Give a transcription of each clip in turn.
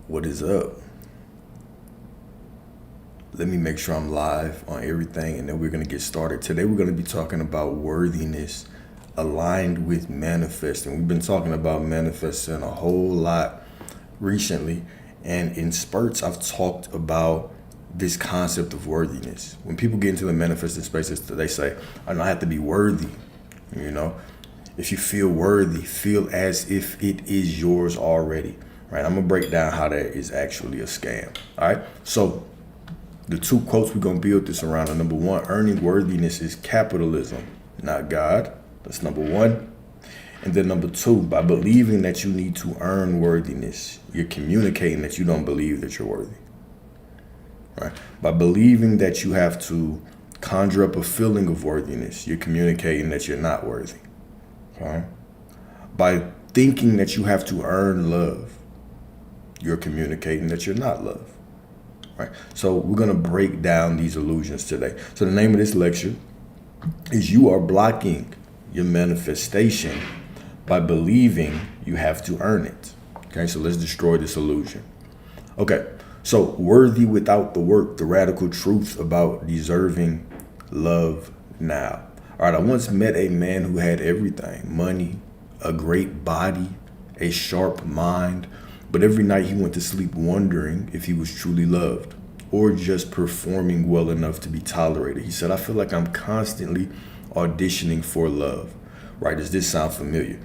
What is up? Let me make sure I'm live on everything and then we're going to get started. Today we're going to be talking about worthiness aligned with manifesting. We've been talking about manifesting a whole lot recently, and in spurts I've talked about this concept of worthiness. When people get into the manifesting spaces, they say, I know I have to be worthy. You know, if you feel worthy, feel as if it is yours already. Right? I'm gonna break down how that is actually a scam. All right. So the two quotes we're gonna build this around are: number one, earning worthiness is capitalism, not God. That's number one. And then number two, by believing that you need to earn worthiness, you're communicating that you don't believe that you're worthy. Right? By believing that you have to conjure up a feeling of worthiness, you're communicating that you're not worthy. Okay? By thinking that you have to earn love, you're communicating that you're not loved. Right? So we're going to break down these illusions today. So the name of this lecture is You Are Blocking Your Manifestation by Believing You Have to Earn It. Okay, so let's destroy this illusion. Okay, so worthy without the work, the radical truth about deserving love now. All right, I once met a man who had everything: money, a great body, a sharp mind, but every night he went to sleep wondering if he was truly loved or just performing well enough to be tolerated. He said, I feel like I'm constantly auditioning for love. Right? Does this sound familiar?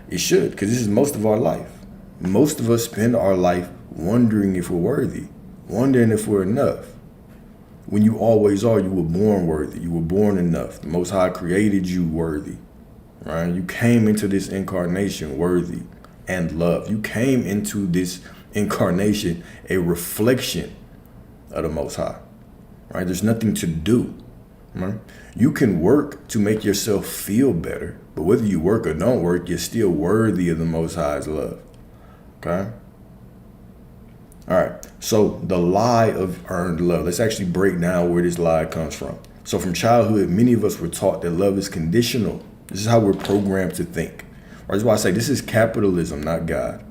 It should, because this is most of our life. Most of us spend our life wondering if we're worthy, wondering if we're enough. When you always are, you were born worthy. You were born enough. The Most High created you worthy. Right? You came into this incarnation worthy and love. You came into this incarnation a reflection of the Most High. Right? There's nothing to do. Right? You can work to make yourself feel better, but whether you work or don't work, you're still worthy of the Most High's love. Okay? All right. So the lie of earned love. Let's actually break down where this lie comes from. So from childhood, many of us were taught that love is conditional. This is how we're programmed to think. That's why I say this is capitalism, not God.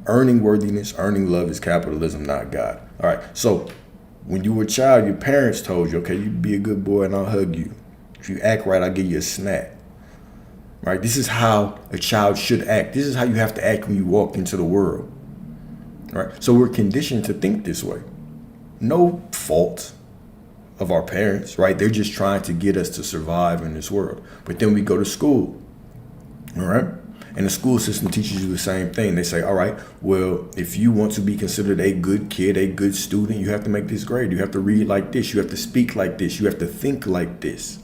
Earning worthiness, earning love is capitalism, not God. All right. So when you were a child, your parents told you, okay, you be a good boy and I'll hug you. If you act right, I'll give you a snack. Right? This is how a child should act. This is how you have to act when you walk into the world. Right? So we're conditioned to think this way. No fault of our parents, right? They're just trying to get us to survive in this world. But then we go to school. All right? And the school system teaches you the same thing. They say, all right, well, if you want to be considered a good kid, a good student, you have to make this grade. You have to read like this. You have to speak like this. You have to think like this.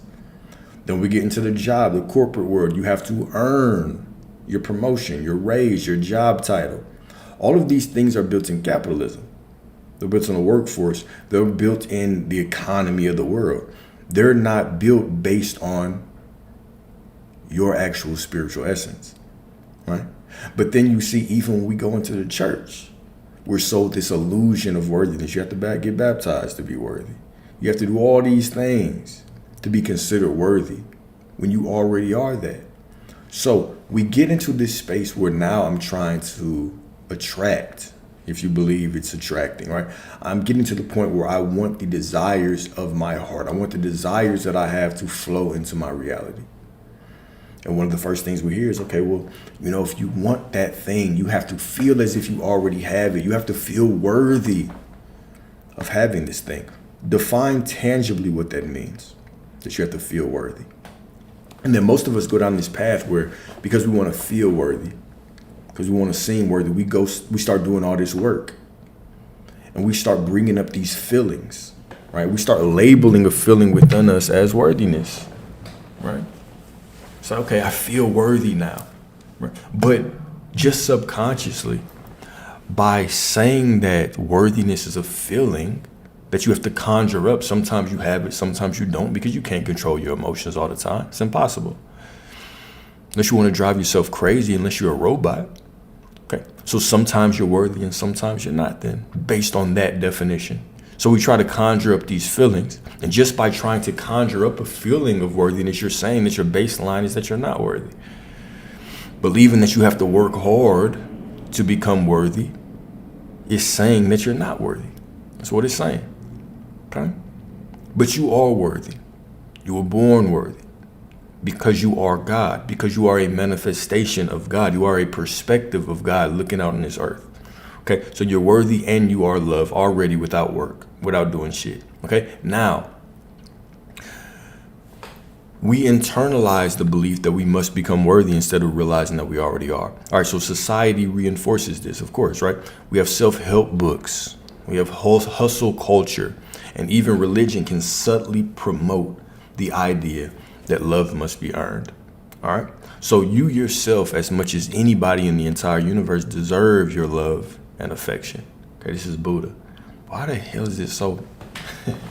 Then we get into the job, the corporate world. You have to earn your promotion, your raise, your job title. All of these things are built in capitalism. They're built in the workforce. They're built in the economy of the world. They're not built based on your actual spiritual essence. Right? But then you see, even when we go into the church, we're sold this illusion of worthiness. You have to get baptized to be worthy. You have to do all these things to be considered worthy when you already are that. So we get into this space where now I'm trying to attract, if you believe it's attracting, right? I'm getting to the point where I want the desires of my heart. I want the desires that I have to flow into my reality. And one of the first things we hear is, okay, well, you know, if you want that thing, you have to feel as if you already have it. You have to feel worthy of having this thing. Define tangibly what that means, that you have to feel worthy. And then most of us go down this path where, because we want to feel worthy, because we want to seem worthy, we start doing all this work. And we start bringing up these feelings, right? We start labeling a feeling within us as worthiness, right? So, okay, I feel worthy now. Right? But just subconsciously, by saying that worthiness is a feeling that you have to conjure up, sometimes you have it, sometimes you don't, because you can't control your emotions all the time. It's impossible. Unless you want to drive yourself crazy, unless you're a robot. Okay, so sometimes you're worthy and sometimes you're not then, based on that definition. So we try to conjure up these feelings. And just by trying to conjure up a feeling of worthiness, you're saying that your baseline is that you're not worthy. Believing that you have to work hard to become worthy It's saying that you're not worthy. That's what it's saying. Okay? But you are worthy. You were born worthy because you are God, because you are a manifestation of God. You are a perspective of God looking out on this earth. Okay? So you're worthy and you are loved already without work, without doing shit. Okay? Now, we internalize the belief that we must become worthy instead of realizing that we already are. All right, so society reinforces this, of course, right? We have self-help books. We have hustle culture. And even religion can subtly promote the idea that love must be earned. All right? So you yourself, as much as anybody in the entire universe, deserve your love and affection. Okay, this is Buddha. Why the hell is it so...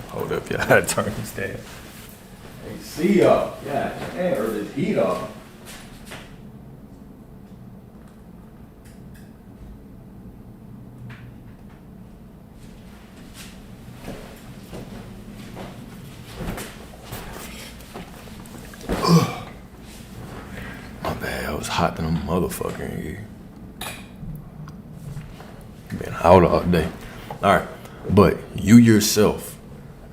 Hold up, y'all. I gotta turn this down. Hey, see y'all. Yeah, damn, or this heat off. My bad, it was hot than a motherfucker in here. Been out all day. All right, but you yourself,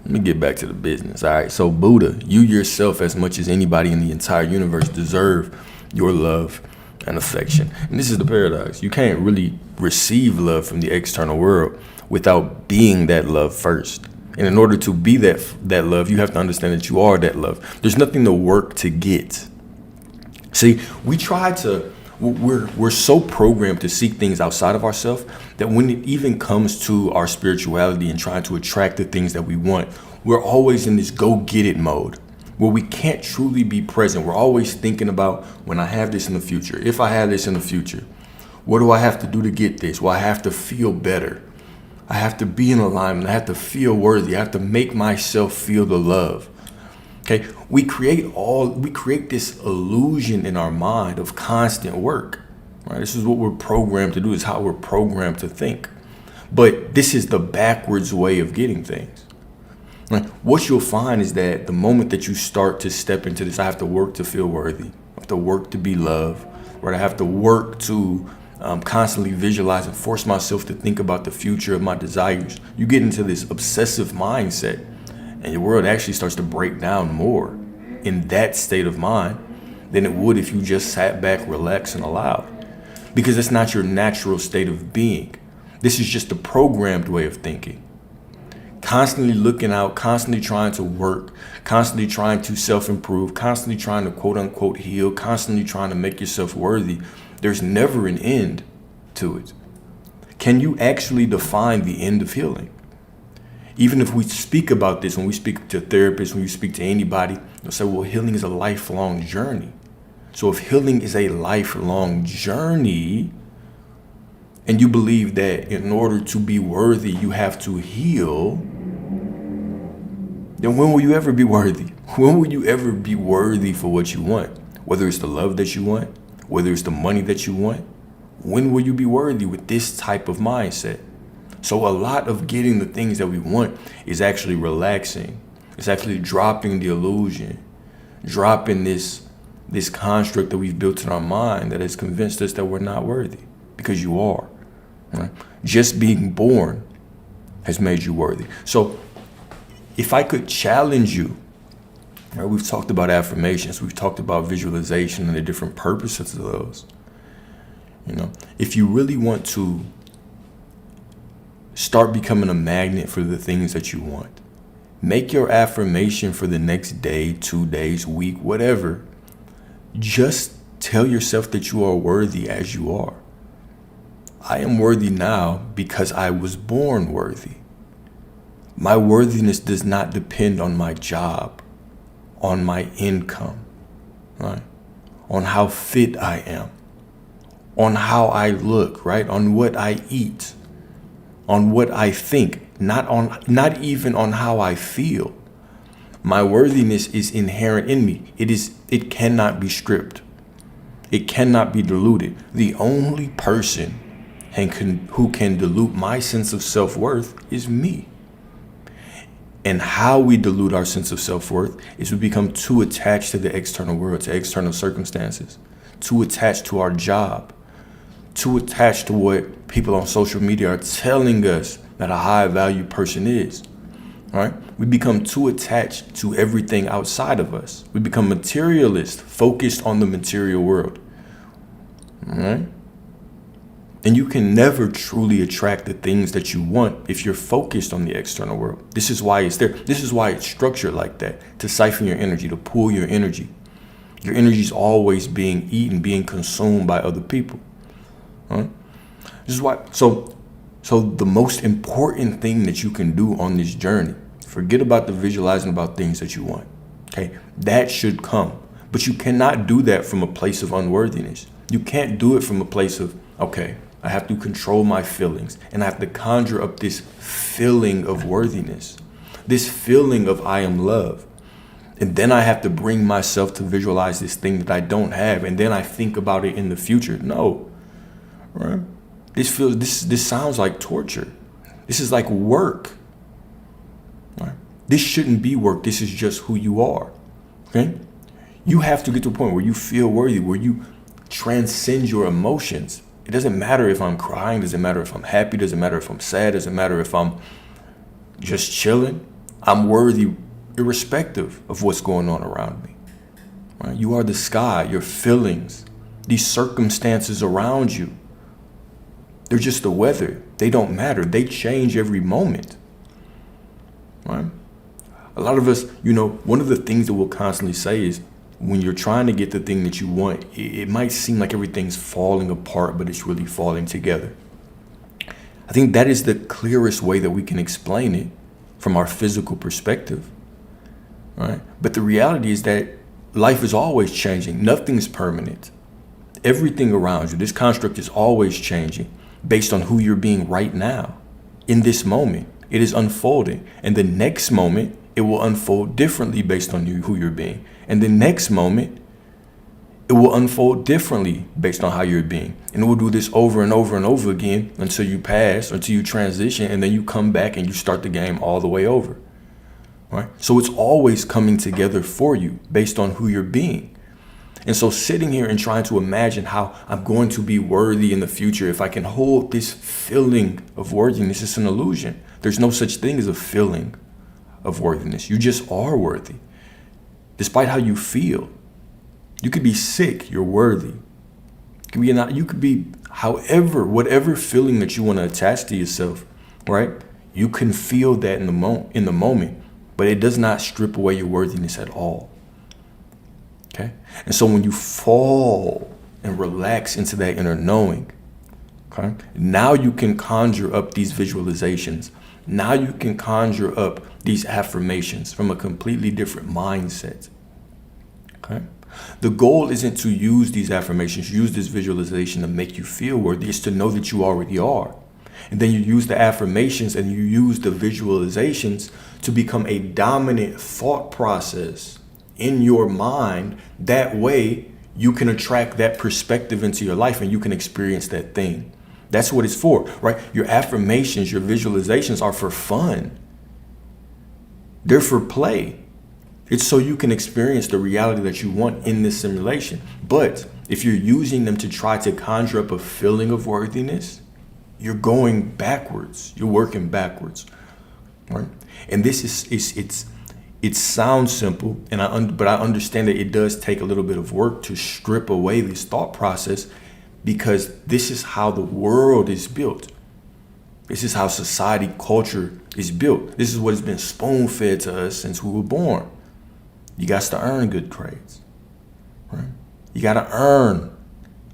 let me get back to the business. All right, so Buddha, you yourself, as much as anybody in the entire universe, deserve your love and affection. And this is the paradox. You can't really receive love from the external world without being that love first. And in order to be that love, you have to understand that you are that love. There's nothing to work to get. See, we're so programmed to seek things outside of ourselves that when it even comes to our spirituality and trying to attract the things that we want, we're always in this go get it mode where we can't truly be present. We're always thinking about when I have this in the future, if I have this in the future, what do I have to do to get this? Well, I have to feel better. I have to be in alignment. I have to feel worthy. I have to make myself feel the love. Okay, we create this illusion in our mind of constant work. Right? This is what we're programmed to do. Is how we're programmed to think. But this is the backwards way of getting things. Right? What you'll find is that the moment that you start to step into this, I have to work to feel worthy. I have to work to be loved. Right? I have to work to constantly visualize and force myself to think about the future of my desires. You get into this obsessive mindset. And your world actually starts to break down more in that state of mind than it would if you just sat back, relaxed, and allowed. Because it's not your natural state of being. This is just a programmed way of thinking. Constantly looking out, constantly trying to work, constantly trying to self-improve, constantly trying to quote unquote heal, constantly trying to make yourself worthy. There's never an end to it. Can you actually define the end of healing? Even if we speak about this, when we speak to therapists, when you speak to anybody, they'll say, well, healing is a lifelong journey. So if healing is a lifelong journey, and you believe that in order to be worthy, you have to heal, then when will you ever be worthy? When will you ever be worthy for what you want? Whether it's the love that you want, whether it's the money that you want, when will you be worthy with this type of mindset? So a lot of getting the things that we want is actually relaxing. It's actually dropping the illusion, dropping this construct that we've built in our mind that has convinced us that we're not worthy, because you are. Right? Just being born has made you worthy. So if I could challenge you, right, we've talked about affirmations, we've talked about visualization and the different purposes of those. If you really want to start becoming a magnet for the things that you want, make your affirmation for the next day, 2 days, week, whatever. Just tell yourself that you are worthy as you are. I am worthy now because I was born worthy. My worthiness does not depend on my job, on my income, right? On how fit I am, on how I look, right? On what I eat, on what I think, not even on how I feel. My worthiness is inherent in me. It cannot be stripped. It cannot be diluted. The only person who can dilute my sense of self-worth is me. And how we dilute our sense of self-worth is we become too attached to the external world, to external circumstances, too attached to our job, too attached to what people on social media are telling us that a high value person is. Right? We become too attached to everything outside of us. We become materialist, focused on the material world. All right? And you can never truly attract the things that you want if you're focused on the external world. This is why it's there. This is why it's structured like that, to siphon your energy, to pull your energy. Your energy is always being eaten, being consumed by other people. Right? This is why. So the most important thing that you can do on this journey, forget about the visualizing about things that you want. Okay, that should come. But you cannot do that from a place of unworthiness. You can't do it from a place of, okay, I have to control my feelings and I have to conjure up this feeling of worthiness, this feeling of I am loved. And then I have to bring myself to visualize this thing that I don't have. And then I think about it in the future. No, right? This sounds like torture. This is like work. Right? This shouldn't be work. This is just who you are. Okay? You have to get to a point where you feel worthy, where you transcend your emotions. It doesn't matter if I'm crying, doesn't matter if I'm happy, doesn't matter if I'm sad, doesn't matter if I'm just chilling. I'm worthy irrespective of what's going on around me. Right? You are the sky, your feelings, these circumstances around you. They're just the weather. They don't matter. They change every moment. Right? A lot of us, one of the things that we'll constantly say is when you're trying to get the thing that you want, it might seem like everything's falling apart, but it's really falling together. I think that is the clearest way that we can explain it from our physical perspective. Right? But the reality is that life is always changing. Nothing's permanent. Everything around you, this construct is always changing based on who you're being right now. In this moment, it is unfolding. And the next moment, it will unfold differently based on who you're being. And the next moment, it will unfold differently based on how you're being. And it will do this over and over and over again until you pass, until you transition, and then you come back and you start the game all the way over. Right? So it's always coming together for you based on who you're being. And so sitting here and trying to imagine how I'm going to be worthy in the future, if I can hold this feeling of worthiness, it's an illusion. There's no such thing as a feeling of worthiness. You just are worthy. Despite how you feel. You could be sick, you're worthy. You could be whatever feeling that you want to attach to yourself, right? You can feel that in the moment, but it does not strip away your worthiness at all. Okay? And so when you fall and relax into that inner knowing, okay, now you can conjure up these visualizations. Now you can conjure up these affirmations from a completely different mindset. Okay? The goal isn't to use these affirmations, use this visualization to make you feel worthy. It's to know that you already are. And then you use the affirmations and you use the visualizations to become a dominant thought process in your mind. That way you can attract that perspective into your life and you can experience that thing. That's what it's for, right? Your affirmations, your visualizations are for fun. They're for play. It's so you can experience the reality that you want in this simulation. But if you're using them to try to conjure up a feeling of worthiness, you're going backwards. You're working backwards, right? And this it sounds simple, but I understand that it does take a little bit of work to strip away this thought process, because this is how the world is built. This is how society, culture is built. This is what has been spoon-fed to us since we were born. You got to earn good grades, right? You got to earn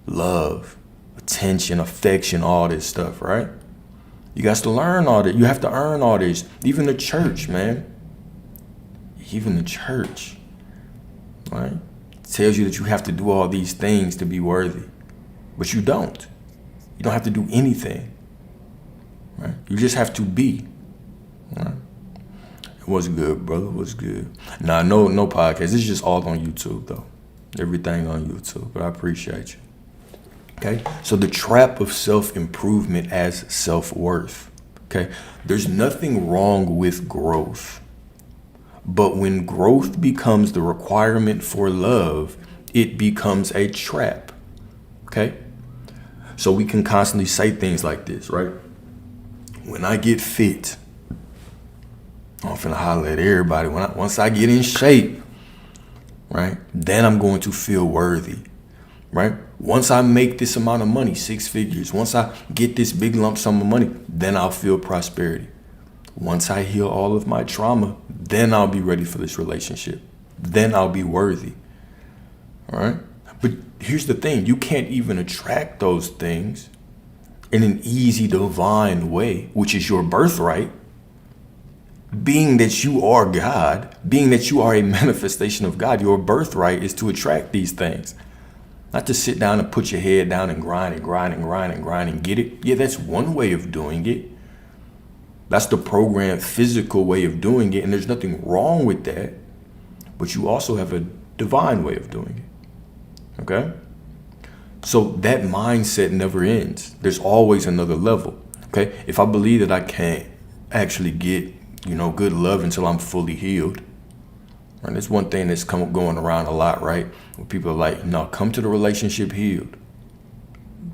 love, attention, affection, all this stuff, right? You got to learn all that. You have to earn all this. Even the church, man. Even the church, right? Tells you that you have to do all these things to be worthy. But you don't. You don't have to do anything, right? You just have to be, right? What's good, brother? What's good? Nah, no podcast. This is just all on YouTube, though. Everything on YouTube, but I appreciate you. Okay? So the trap of self-improvement as self-worth. Okay? There's nothing wrong with growth. But when growth becomes the requirement for love, it becomes a trap. Okay? So we can constantly say things like this, right? When I get fit, I'm finna holler at everybody. Once I get in shape, right, then I'm going to feel worthy, right? Once I make this amount of money, 6 figures, once I get this big lump sum of money, then I'll feel prosperity. Once I heal all of my trauma, then I'll be ready for this relationship. Then I'll be worthy, all right? But here's the thing, you can't even attract those things in an easy, divine way, which is your birthright. Being that you are God, being that you are a manifestation of God, your birthright is to attract these things. Not to sit down and put your head down and grind and grind and grind and grind and get it. Yeah, that's one way of doing it. That's the programmed physical way of doing it, and there's nothing wrong with that. But you also have a divine way of doing it. Okay? So that mindset never ends. There's always another level. Okay? If I believe that I can't actually get, good love until I'm fully healed. And that's one thing that's going around a lot, right? Where people are like, no, come to the relationship healed.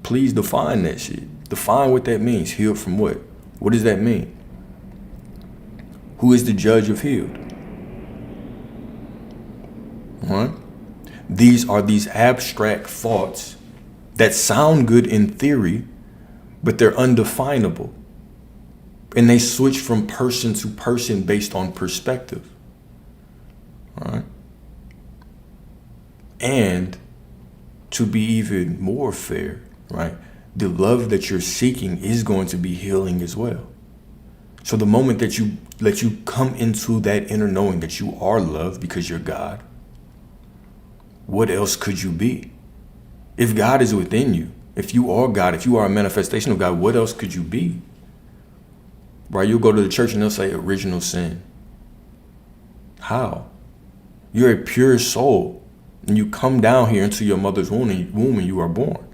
Please define that shit. Define what that means. Healed from what? What does that mean? Who is the judge of healed? All right? These are these abstract thoughts that sound good in theory, but they're undefinable. And they switch from person to person based on perspective. All right? And to be even more fair, right? The love that you're seeking is going to be healing as well. So the moment that you come into that inner knowing that you are loved because you're God, what else could you be? If God is within you, if you are God, if you are a manifestation of God, what else could you be? Right? You'll go to the church and they'll say original sin. How? You're a pure soul, and you come down here into your mother's womb and you are born.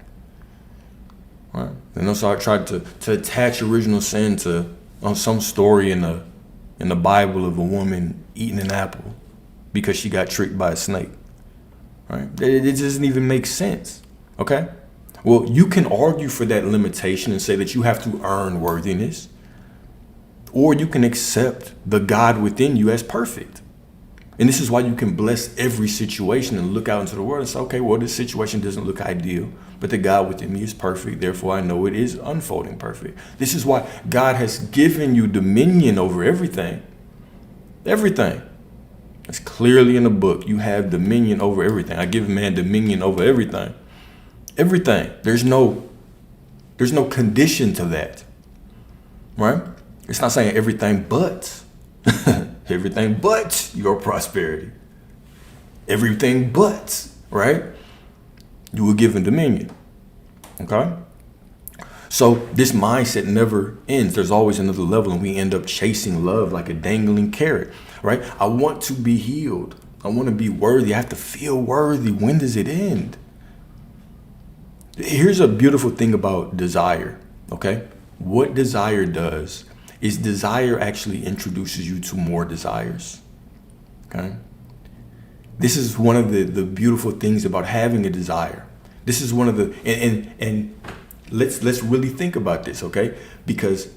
Right? And they'll start trying to attach original sin to some story in the Bible of a woman eating an apple because she got tricked by a snake. Right? It doesn't even make sense. Okay? Well, you can argue for that limitation and say that you have to earn worthiness, or you can accept the God within you as perfect. And this is why you can bless every situation and look out into the world and say, okay, well, this situation doesn't look ideal, but the God within me is perfect. Therefore, I know it is unfolding perfect. This is why God has given you dominion over everything. Everything. It's clearly in the book. You have dominion over everything. I give man dominion over everything. Everything. There's no condition to that. Right? It's not saying everything but. Everything but your prosperity. Everything but, right? You were given dominion. Okay? So this mindset never ends. There's always another level, and we end up chasing love like a dangling carrot, right? I want to be healed. I want to be worthy. I have to feel worthy. When does it end? Here's a beautiful thing about desire, okay? What desire does is desire actually introduces you to more desires, okay? This is one of the beautiful things about having a desire. This is one of the, and let's really think about this, okay? Because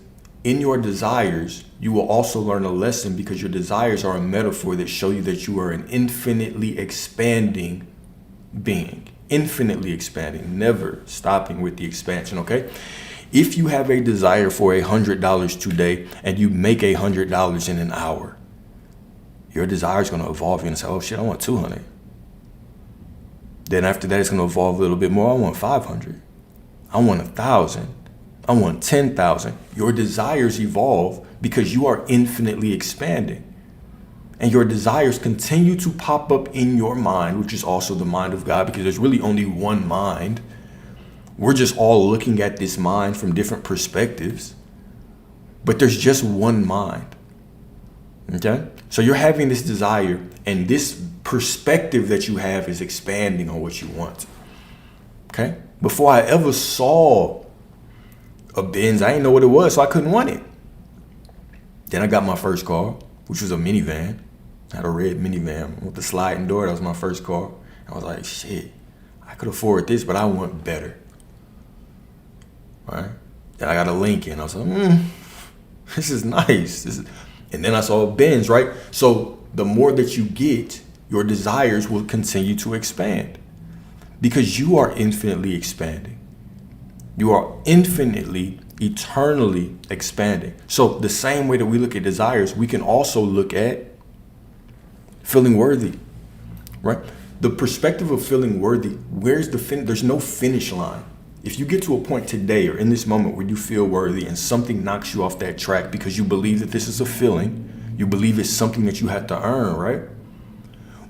in your desires, you will also learn a lesson, because your desires are a metaphor that show you that you are an infinitely expanding being. Infinitely expanding, never stopping with the expansion, okay? If you have a desire for $100 today and you make $100 in an hour, your desire is going to evolve. You're going to say, oh shit, I want 200. Then after that, it's going to evolve a little bit more. I want 500. I want 1,000. I want 10,000. Your desires evolve because you are infinitely expanding. And your desires continue to pop up in your mind, which is also the mind of God, because there's really only one mind. We're just all looking at this mind from different perspectives, but there's just one mind. Okay? So you're having this desire, and this perspective that you have is expanding on what you want. Okay? Before I ever saw a Benz, I didn't know what it was, so I couldn't want it. Then I got my first car, which was a minivan. I had a red minivan with the sliding door. That was my first car. I was like, shit, I could afford this, but I want better. Then I got a Lincoln. I was like, this is nice. And then I saw a Benz, right? So the more that you get, your desires will continue to expand because you are infinitely expanding. You are infinitely, eternally expanding. So the same way that we look at desires, we can also look at feeling worthy, right? The perspective of feeling worthy, where's the there's no finish line. If you get to a point today or in this moment where you feel worthy and something knocks you off that track because you believe that this is a feeling, you believe it's something that you have to earn, right?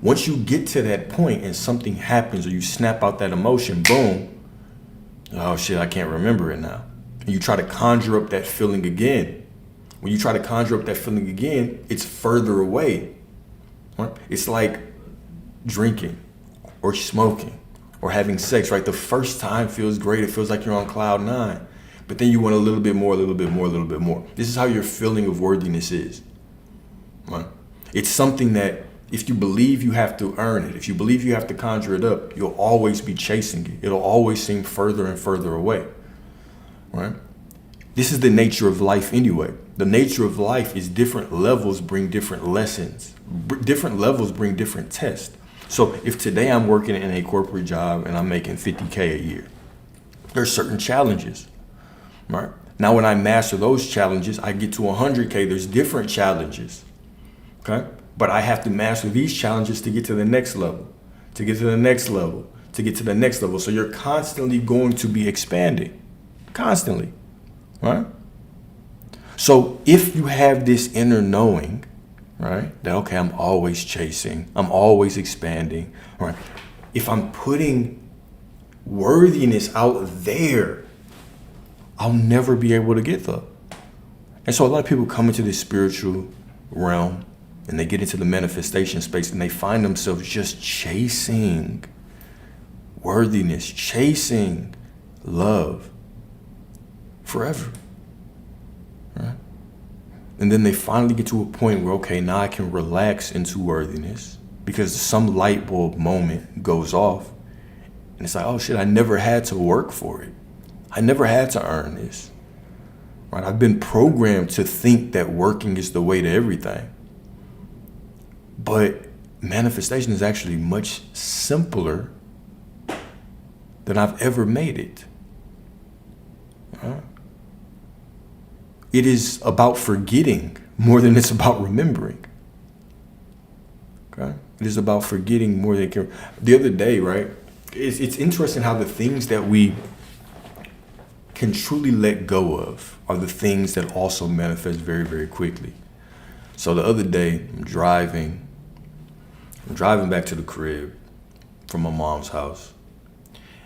Once you get to that point and something happens or you snap out that emotion, boom, oh shit, I can't remember it now. And you try to conjure up that feeling again. When you try to conjure up that feeling again, it's further away. Right? It's like drinking or smoking or having sex, right? The first time feels great. It feels like you're on cloud nine. But then you want a little bit more, a little bit more, a little bit more. This is how your feeling of worthiness is. Right? It's something that if you believe you have to earn it, if you believe you have to conjure it up, you'll always be chasing it. It'll always seem further and further away. Right? This is the nature of life anyway. The nature of life is different levels bring different lessons. Different levels bring different tests. So if today I'm working in a corporate job and I'm making $50K a year, there's certain challenges, right? Now when I master those challenges, I get to $100K, there's different challenges, okay? But I have to master these challenges to get to the next level, to get to the next level, to get to the next level. So you're constantly going to be expanding, constantly, right? So if you have this inner knowing, right, that, okay, I'm always chasing, I'm always expanding, right? If I'm putting worthiness out there, I'll never be able to get there. And so a lot of people come into this spiritual realm and they get into the manifestation space and they find themselves just chasing worthiness, chasing love forever. Right? And then they finally get to a point where, okay, now I can relax into worthiness because some light bulb moment goes off. And it's like, oh shit, I never had to work for it. I never had to earn this. Right? I've been programmed to think that working is the way to everything. But manifestation is actually much simpler than I've ever made it. Right? It is about forgetting more than it's about remembering. Okay? It is about forgetting more than can. The other day, right? It's interesting how the things that we can truly let go of are the things that also manifest very, very quickly. So the other day, I'm driving back to the crib from my mom's house,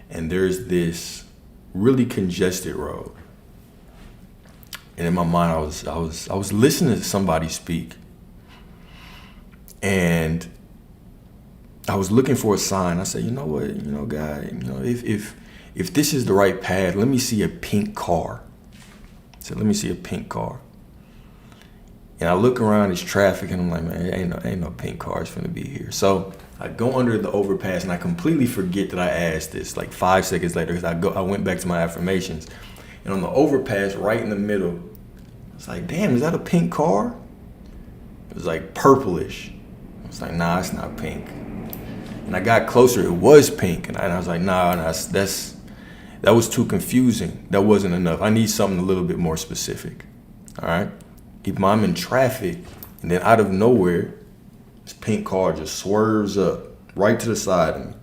and there's this really congested road. And in my mind, I was listening to somebody speak, and I was looking for a sign. I said, you know what, God, if this is the right path, let me see a pink car. I said, let me see a pink car. And I look around, it's traffic, and I'm like, man, ain't no pink cars finna be here. So I go under the overpass, and I completely forget that I asked this. Like 5 seconds later, because I went back to my affirmations. And on the overpass, right in the middle, it's like, damn, is that a pink car? It was like purplish. I was like, nah, it's not pink. And I got closer, it was pink. And I was like, nah, that was too confusing. That wasn't enough. I need something a little bit more specific. All right? I'm in traffic, and then out of nowhere, this pink car just swerves up right to the side of me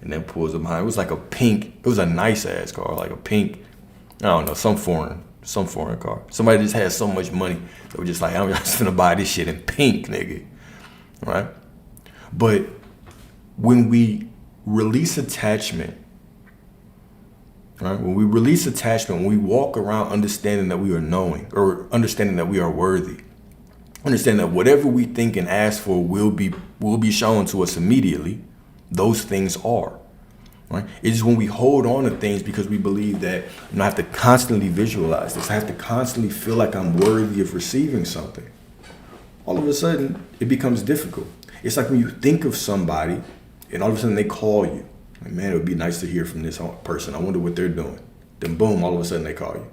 and then pulls up behind. It was like it was a nice ass car, like a pink, I don't know, some foreign car. Somebody just had so much money, they were just like, I'm just gonna buy this shit in pink, nigga. Right? But when we release attachment, right? When we release attachment, when we walk around understanding that we are knowing, or understanding that we are worthy, understand that whatever we think and ask for will be shown to us immediately, those things are. Right? It's when we hold on to things because we believe that I have to constantly visualize this. I have to constantly feel like I'm worthy of receiving something. All of a sudden, it becomes difficult. It's like when you think of somebody and all of a sudden they call you. Like, man, it would be nice to hear from this person. I wonder what they're doing. Then boom, all of a sudden they call you.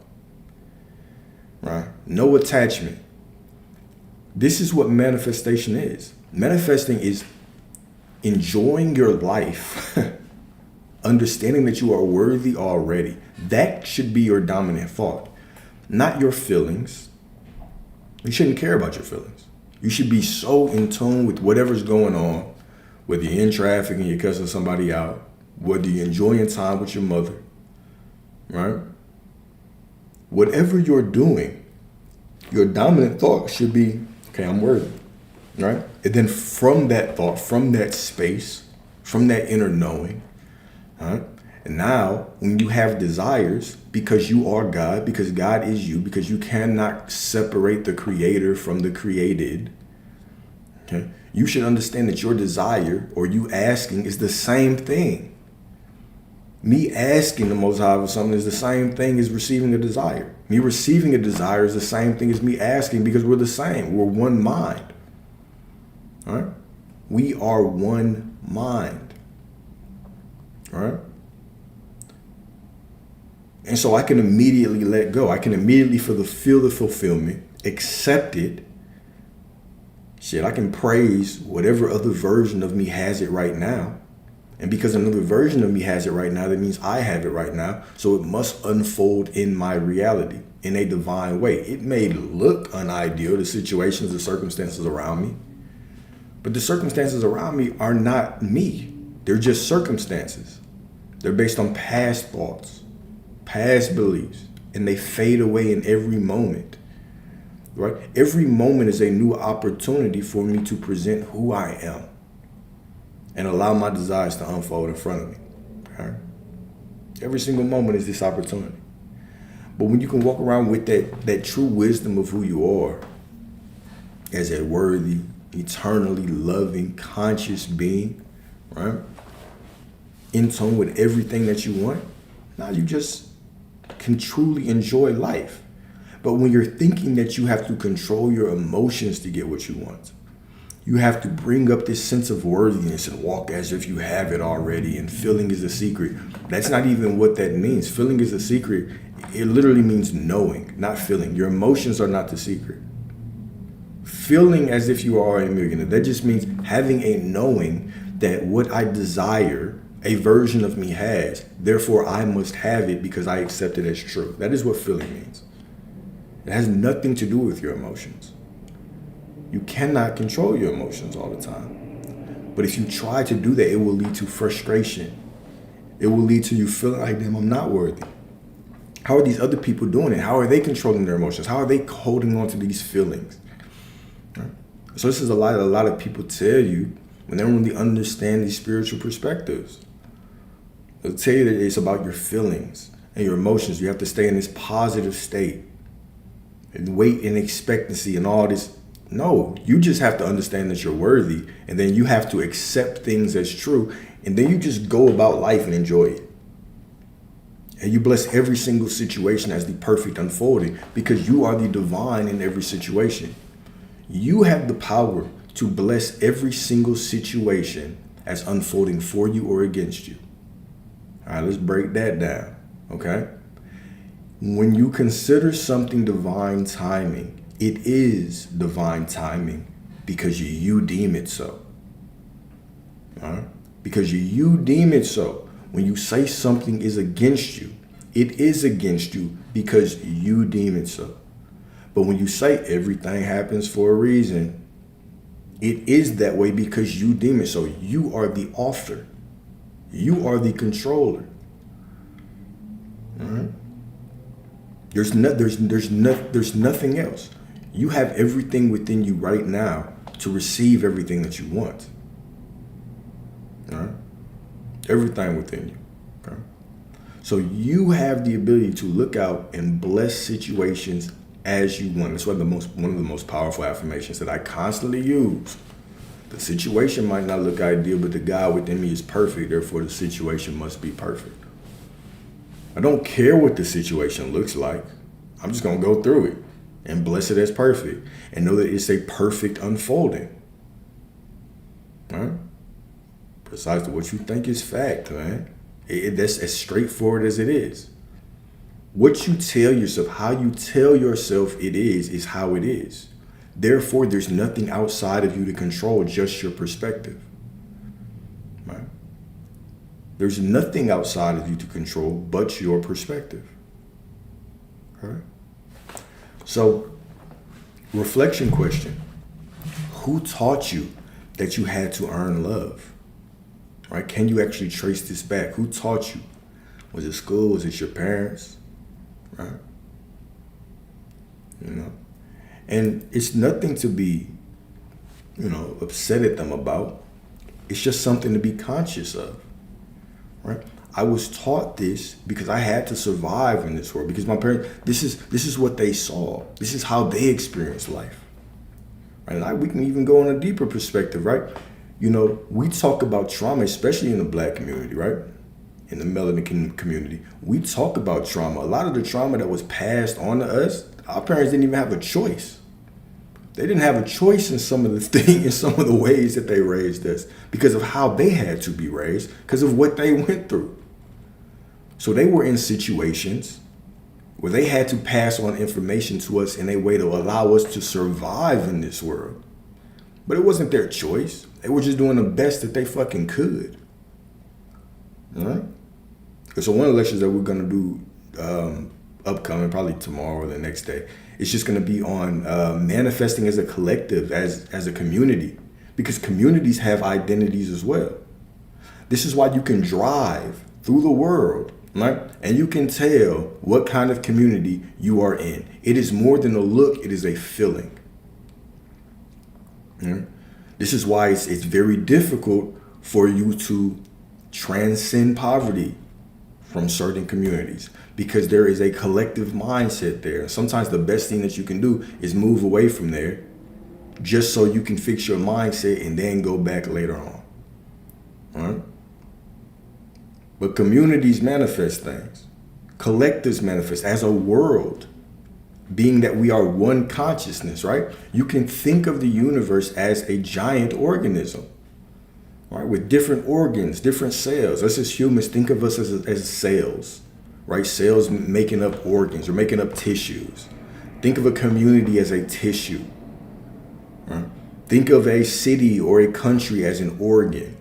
right? No attachment. This is what manifestation is. Manifesting is enjoying your life, understanding that you are worthy already. That should be your dominant thought, not your feelings. You shouldn't care about your feelings. You should be so in tune with whatever's going on, whether you're in traffic and you're cussing somebody out, whether you're enjoying time with your mother, right? Whatever you're doing, your dominant thought should be, okay, I'm worthy, right? And then from that thought, from that space, from that inner knowing, right? And now, when you have desires, because you are God, because God is you, because you cannot separate the creator from the created, okay? You should understand that your desire or you asking is the same thing. Me asking the Most High for something is the same thing as receiving a desire. Me receiving a desire is the same thing as me asking, because we're the same. We're one mind. All right? We are one mind. All right? And so I can immediately let go. I can immediately feel the fulfillment, accept it. Shit, I can praise whatever other version of me has it right now. And because another version of me has it right now, that means I have it right now. So it must unfold in my reality in a divine way. It may look unideal, the situations, the circumstances around me. But the circumstances around me are not me. They're just circumstances. They're based on past thoughts, past beliefs, and they fade away in every moment. Right? Every moment is a new opportunity for me to present who I am and allow my desires to unfold in front of me. Okay? Every single moment is this opportunity. But when you can walk around with that true wisdom of who you are as a worthy, eternally loving, conscious being, right? In tune with everything that you want, now you just can truly enjoy life. But when you're thinking that you have to control your emotions to get what you want, you have to bring up this sense of worthiness and walk as if you have it already, and feeling is a secret. That's not even what that means. Feeling is a secret. It literally means knowing, not feeling. Your emotions are not the secret. Feeling as if you are a millionaire, that just means having a knowing that what I desire, a version of me has, therefore I must have it because I accept it as true. That is what feeling means. It has nothing to do with your emotions. You cannot control your emotions all the time. But if you try to do that, it will lead to frustration. It will lead to you feeling like, damn, I'm not worthy. How are these other people doing it? How are they controlling their emotions? How are they holding on to these feelings? Right? So this is a lot of people tell you when they don't really understand these spiritual perspectives. They'll tell you that it's about your feelings and your emotions. You have to stay in this positive state and wait in expectancy and all this. No, you just have to understand that you're worthy, and then you have to accept things as true, and then you just go about life and enjoy it. And you bless every single situation as the perfect unfolding, because you are the divine in every situation. You have the power to bless every single situation as unfolding for you or against you. All right, let's break that down, okay? When you consider something divine timing, it is divine timing because you deem it so. All right? Because you deem it so. When you say something is against you, it is against you because you deem it so. But when you say everything happens for a reason, it is that way because you deem it so. You are the author. You are the controller. All right? There's nothing else. You have everything within you right now to receive everything that you want. All right? Everything within you. Okay? So you have the ability to look out and bless situations as you want. That's one of the most powerful affirmations that I constantly use. The situation might not look ideal, but the God within me is perfect. Therefore, the situation must be perfect. I don't care what the situation looks like. I'm just going to go through it and bless it as perfect and know that it's a perfect unfolding. All right? Precisely what you think is fact, man. That's as straightforward as it is. What you tell yourself, how you tell yourself it is how it is. Therefore, there's nothing outside of you to control, just your perspective. Right? There's nothing outside of you to control but your perspective. Right? So, reflection question. Who taught you that you had to earn love? Right? Can you actually trace this back? Who taught you? Was it school? Was it your parents? Right? You know? And it's nothing to be, upset at them about. It's just something to be conscious of. Right? I was taught this because I had to survive in this world. Because my parents, this is what they saw. This is how they experienced life. Right? We can even go on a deeper perspective, right? We talk about trauma, especially in the Black community, right? In the melanin community, we talk about trauma. A lot of the trauma that was passed on to us, our parents didn't even have a choice. They didn't have a choice in some of the things, in some of the ways that they raised us, because of how they had to be raised, because of what they went through. So they were in situations where they had to pass on information to us in a way to allow us to survive in this world. But it wasn't their choice. They were just doing the best that they fucking could. All right? So one of the lectures that we're going to do upcoming, probably tomorrow or the next day, it's just going to be on manifesting as a collective, as a community, because communities have identities as well. This is why you can drive through the world, right? And you can tell what kind of community you are in. It is more than a look, it is a feeling. This is why it's very difficult for you to transcend poverty from certain communities, because there is a collective mindset there. Sometimes the best thing that you can do is move away from there just so you can fix your mindset and then go back later on. All right? But communities manifest things. Collectives manifest as a world, being that we are one consciousness, right? You can think of the universe as a giant organism, right? With different organs, different cells. Us as humans, think of us as cells, right? Cells making up organs or making up tissues. Think of a community as a tissue, right? Think of a city or a country as an organ,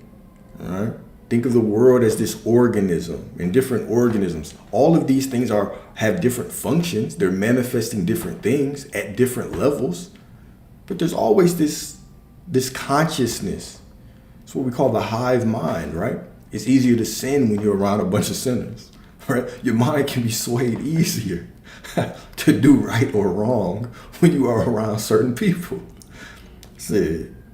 right? Think of the world as this organism and different organisms. All of these things have different functions. They're manifesting different things at different levels. But there's always this consciousness. It's what we call the hive mind, right? It's easier to sin when you're around a bunch of sinners, right? Your mind can be swayed easier to do right or wrong when you are around certain people.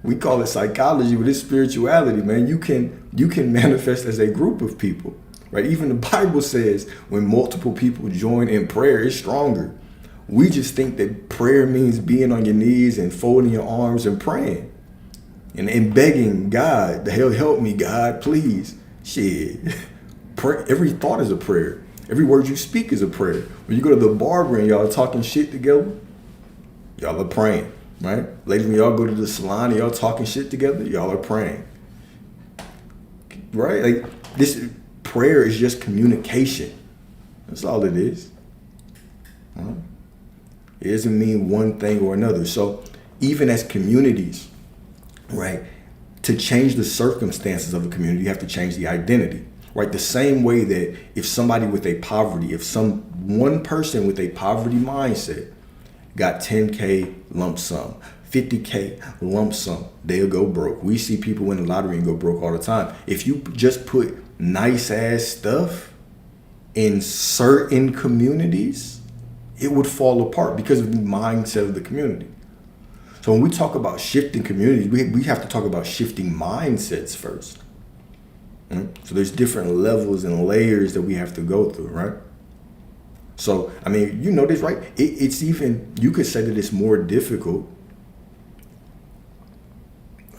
We call it psychology, but it's spirituality, man. You can manifest as a group of people, right? Even the Bible says when multiple people join in prayer, it's stronger. We just think that prayer means being on your knees and folding your arms and praying and begging God, the hell help me, God, please. Shit. Every thought is a prayer. Every word you speak is a prayer. When you go to the barber and y'all are talking shit together, y'all are praying. Right? Ladies, when y'all go to the salon and y'all talking shit together, y'all are praying. Right? Like, this prayer is just communication. That's all it is. Right? It doesn't mean one thing or another. So even as communities, right, to change the circumstances of a community, you have to change the identity. Right? The same way that if somebody with a poverty, one person with a poverty mindset got 10K lump sum, 50K lump sum, they'll go broke. We see people win the lottery and go broke all the time. If you just put nice ass stuff in certain communities, it would fall apart because of the mindset of the community. So when we talk about shifting communities, we have to talk about shifting mindsets first. So there's different levels and layers that we have to go through, right? So, I mean, you know this, right? It's even, you could say that it's more difficult.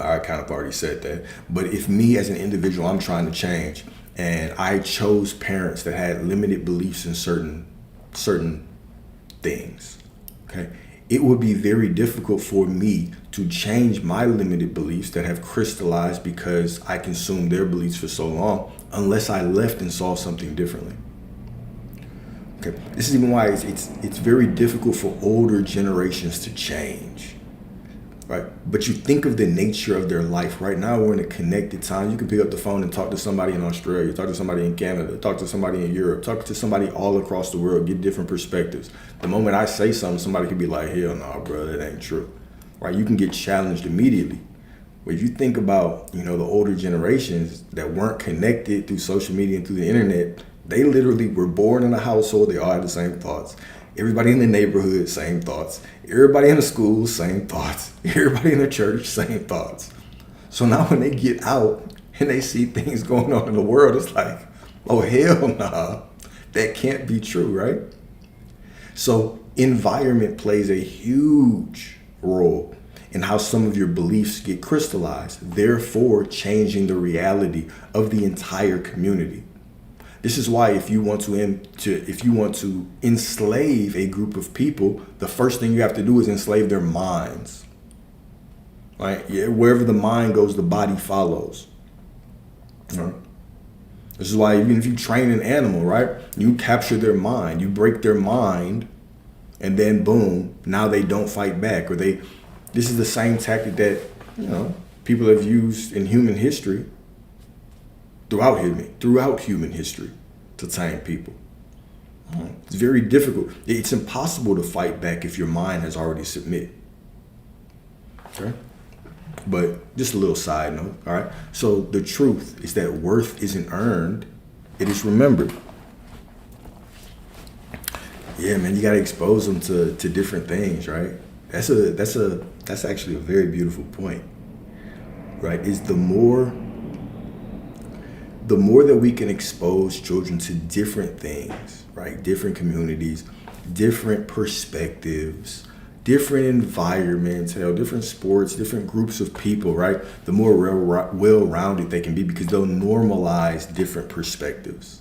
I kind of already said that. But if me as an individual, I'm trying to change, and I chose parents that had limited beliefs in certain things, okay? It would be very difficult for me to change my limited beliefs that have crystallized because I consumed their beliefs for so long, unless I left and saw something differently. Okay. This is even why it's very difficult for older generations to change, right? But you think of the nature of their life. Right now, we're in a connected time. You can pick up the phone and talk to somebody in Australia, talk to somebody in Canada, talk to somebody in Europe, talk to somebody all across the world, get different perspectives. The moment I say something, somebody could be like, hell no, bro, that ain't true, right? You can get challenged immediately. But if you think about, the older generations that weren't connected through social media and through the internet, they literally were born in a household. They all had the same thoughts. Everybody in the neighborhood, same thoughts. Everybody in the school, same thoughts. Everybody in the church, same thoughts. So now when they get out and they see things going on in the world, it's like, oh, hell nah. That can't be true, right? So environment plays a huge role in how some of your beliefs get crystallized, therefore changing the reality of the entire community. This is why if you want to enslave a group of people, the first thing you have to do is enslave their minds. Right? Yeah, wherever the mind goes, the body follows. Right? This is why even if you train an animal, right, you capture their mind, you break their mind, and then boom, now they don't fight back, or this is the same tactic that people have used in human history. Throughout human history to tame people. It's very difficult. It's impossible to fight back if your mind has already submitted. Okay? But just a little side note, all right? So the truth is that worth isn't earned, it is remembered. Yeah, man, you gotta expose them to different things, right? That's actually a very beautiful point. Right? Is the more that we can expose children to different things, right? Different communities, different perspectives, different environments, different sports, different groups of people, right? The more well-rounded they can be, because they'll normalize different perspectives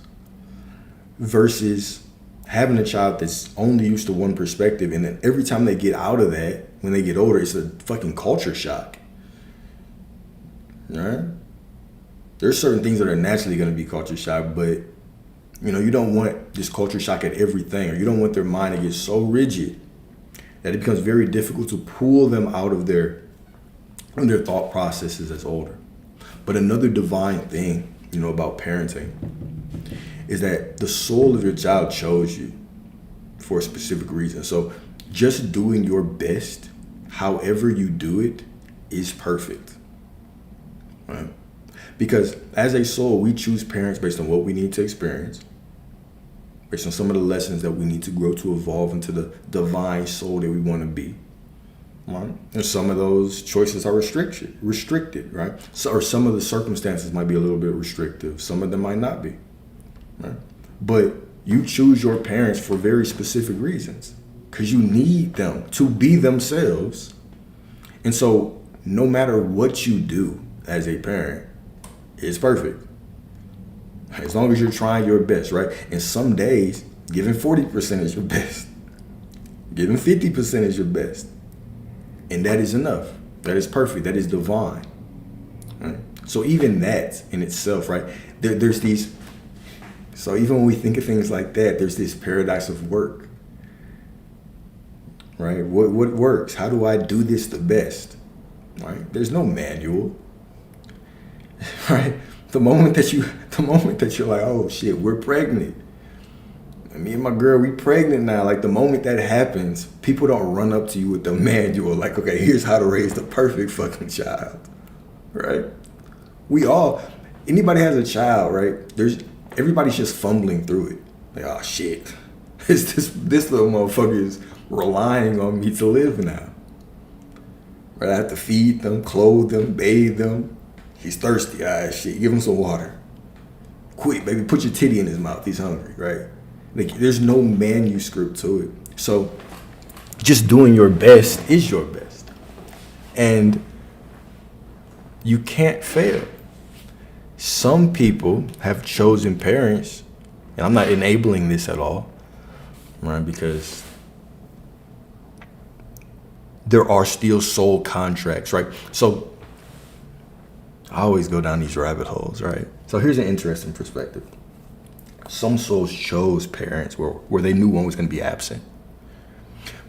versus having a child that's only used to one perspective. And then every time they get out of that, when they get older, it's a fucking culture shock, right? There's certain things that are naturally going to be culture shock, but you don't want this culture shock at everything, or you don't want their mind to get so rigid that it becomes very difficult to pull them out of their thought processes as older. But another divine thing, about parenting is that the soul of your child chose you for a specific reason. So just doing your best, however you do it, is perfect, right? Because as a soul, we choose parents based on what we need to experience, based on some of the lessons that we need to grow to evolve into the divine soul that we want to be. Right? And some of those choices are restricted, right? So, or some of the circumstances might be a little bit restrictive. Some of them might not be, right? But you choose your parents for very specific reasons, because you need them to be themselves. And so no matter what you do as a parent, it's perfect. As long as you're trying your best, right? And some days, giving 40% is your best. Giving 50% is your best. And that is enough. That is perfect. That is divine. Right? So even that in itself, right? There's these, so even when we think of things like that, there's this paradox of work. Right? What works? How do I do this the best? Right? There's no manual. Right? The moment that you're like, oh shit, we're pregnant. Me and my girl, we pregnant now. Like the moment that happens, people don't run up to you with the manual. Like, okay, here's how to raise the perfect fucking child. Right? Anybody has a child, right? Everybody's just fumbling through it. Like, oh shit, this little motherfucker is relying on me to live now. Right? I have to feed them, clothe them, bathe them. He's thirsty, shit. Give him some water. Quick, baby, put your titty in his mouth. He's hungry, right? Like, there's no manuscript to it. So just doing your best is your best. And you can't fail. Some people have chosen parents, and I'm not enabling this at all, right? Because there are still soul contracts, right? So I always go down these rabbit holes, right? So here's an interesting perspective. Some souls chose parents where they knew one was going to be absent.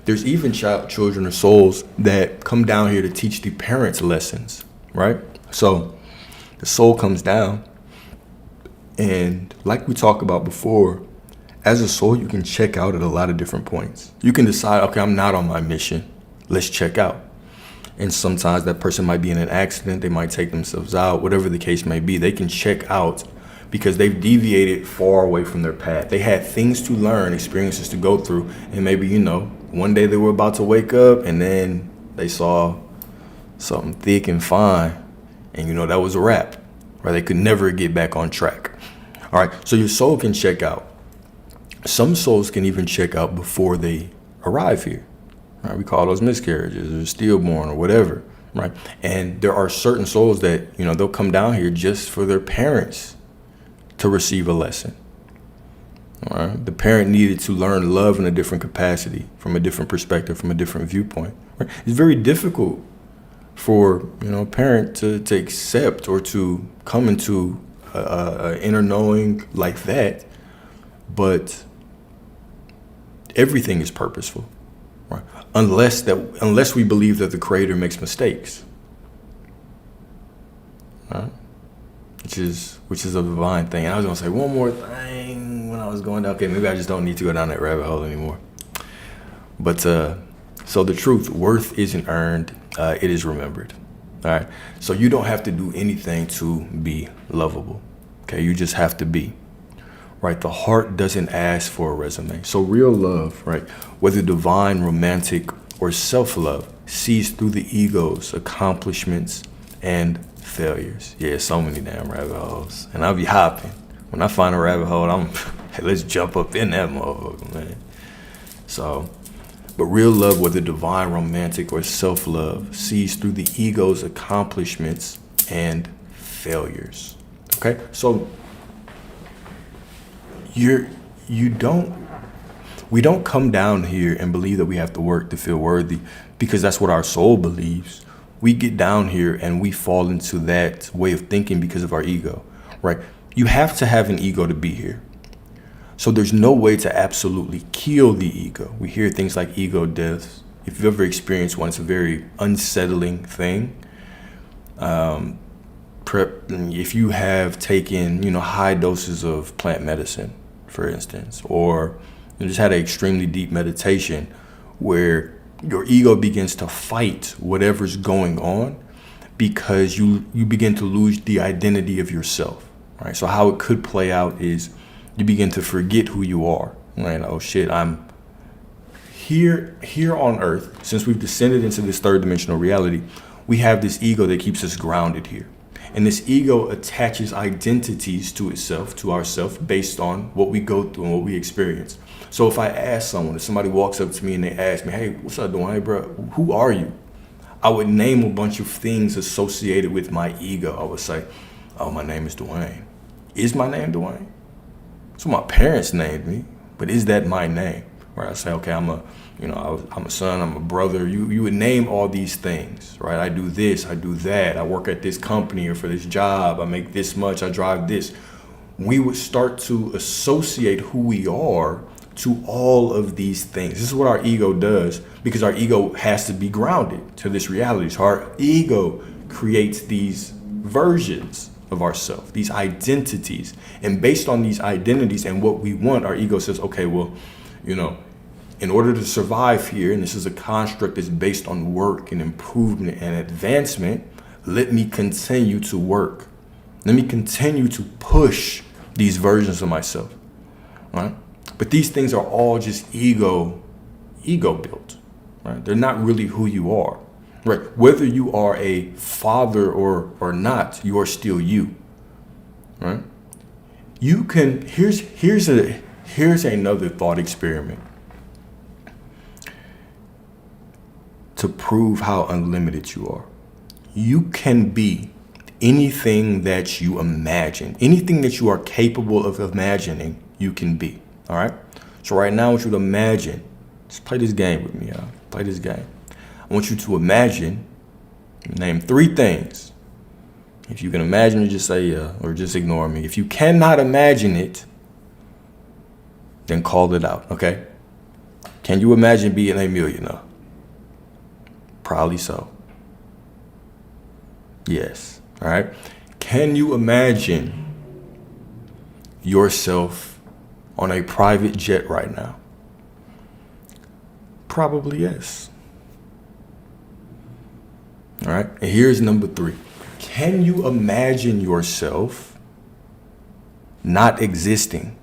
There's even children or souls that come down here to teach the parents lessons, right? So the soul comes down, and like we talked about before, as a soul, you can check out at a lot of different points. You can decide, okay, I'm not on my mission. Let's check out. And sometimes that person might be in an accident. They might take themselves out, whatever the case may be. They can check out because they've deviated far away from their path. They had things to learn, experiences to go through. And maybe, one day they were about to wake up and then they saw something thick and fine. And, that was a wrap, or they could never get back on track. All right, so your soul can check out. Some souls can even check out before they arrive here. Right? We call those miscarriages or stillborn or whatever, right? And there are certain souls that, they'll come down here just for their parents to receive a lesson. All right? The parent needed to learn love in a different capacity, from a different perspective, from a different viewpoint. Right? It's very difficult for, a parent to accept or to come into a inner knowing like that, but everything is purposeful. Right. Unless we believe that the Creator makes mistakes, right? Which is a divine thing. And I was gonna say one more thing when I was going down. Okay, maybe I just don't need to go down that rabbit hole anymore. But so the truth, worth isn't earned; it is remembered. All right. So you don't have to do anything to be lovable. Okay, you just have to be. Right, the heart doesn't ask for a resume. So real love, right, whether divine, romantic, or self-love, sees through the ego's accomplishments and failures. Yeah, so many damn rabbit holes. And I'll be hopping. When I find a rabbit hole, hey, let's jump up in that motherfucker, man. So, but real love, whether divine, romantic, or self-love, sees through the ego's accomplishments and failures. Okay, so we don't come down here and believe that we have to work to feel worthy because that's what our soul believes. We get down here and we fall into that way of thinking because of our ego, right? You have to have an ego to be here. So there's no way to absolutely kill the ego. We hear things like ego deaths. If you've ever experienced one, it's a very unsettling thing. If you have taken, high doses of plant medicine, for instance, or you just had an extremely deep meditation where your ego begins to fight whatever's going on because you begin to lose the identity of yourself, right? So how it could play out is you begin to forget who you are, right? Oh shit, I'm here on earth. Since we've descended into this third dimensional reality, we have this ego that keeps us grounded here. And this ego attaches identities to itself, to ourself, based on what we go through and what we experience. So if I ask someone, if somebody walks up to me and they ask me, hey, what's up, Dwayne, bro? Who are you? I would name a bunch of things associated with my ego. I would say, oh, my name is Dwayne. Is my name Dwayne? So my parents named me, but is that my name? Where I say, okay, I'm a son, I'm a brother. You would name all these things, right? I do this, I do that. I work at this company or for this job. I make this much, I drive this. We would start to associate who we are to all of these things. This is what our ego does because our ego has to be grounded to this reality. So our ego creates these versions of ourselves, these identities. And based on these identities and what we want, our ego says, okay, well, in order to survive here, and this is a construct that's based on work and improvement and advancement, let me continue to work. Let me continue to push these versions of myself, right? But these things are all just ego built, right? They're not really who you are, right? Whether you are a father or not, you are still you, right? You can, here's another thought experiment to prove how unlimited you are. You can be anything that you imagine, anything that you are capable of imagining, you can be. All right. So right now, I want you to imagine. Just play this game with me, y'all. Play this game. I want you to imagine. Name 3 things. If you can imagine it, just say yeah, or just ignore me. If you cannot imagine it, Then call it out, okay? Can you imagine being a millionaire? Probably so. Yes, all right? Can you imagine yourself on a private jet right now? Probably yes. All right, and here's number 3. Can you imagine yourself not existing?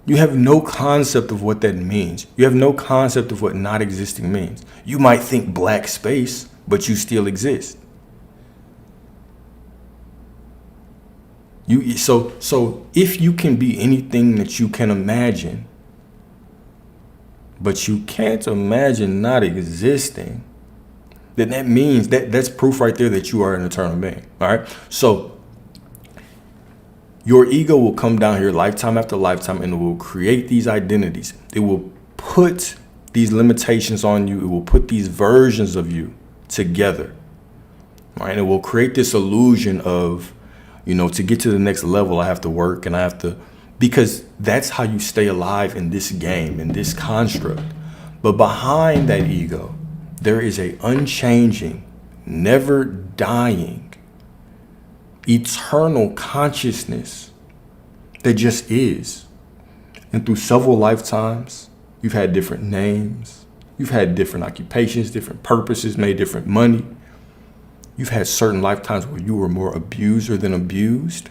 You have no concept of what that means. You have no concept of what not existing means. You might think black space, but you still exist. So if you can be anything that you can imagine, but you can't imagine not existing, then that means that's proof right there that you are an eternal being. All right. So your ego will come down here lifetime after lifetime and it will create these identities. It will put these limitations on you. It will put these versions of you together. Right? And it will create this illusion of, to get to the next level, I have to work and I have to, because that's how you stay alive in this game, in this construct. But behind that ego, there is a unchanging, never dying, eternal consciousness that just is. And through several lifetimes, you've had different names, you've had different occupations, different purposes, made different money. You've had certain lifetimes where you were more abuser than abused.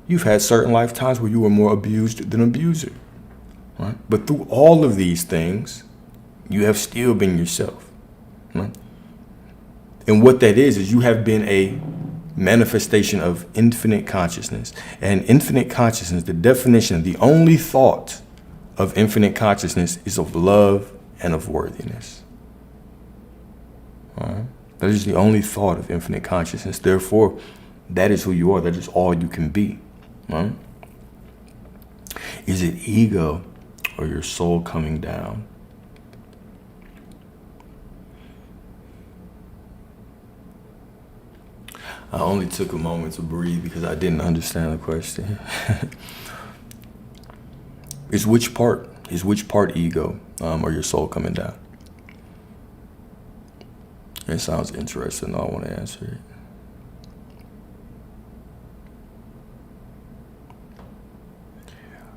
You've had certain lifetimes where you were more abused than abuser. Right? But through all of these things, you have still been yourself. Right? And what that is you have been a manifestation of infinite consciousness. And infinite consciousness, the definition, the only thought of infinite consciousness is of love and of worthiness. All right? That is the only thought of infinite consciousness. Therefore, that is who you are. That is all you can be. Right? Is it ego or your soul coming down? I only took a moment to breathe because I didn't understand the question. Is which part ego or your soul coming down? It sounds interesting. I want to answer it.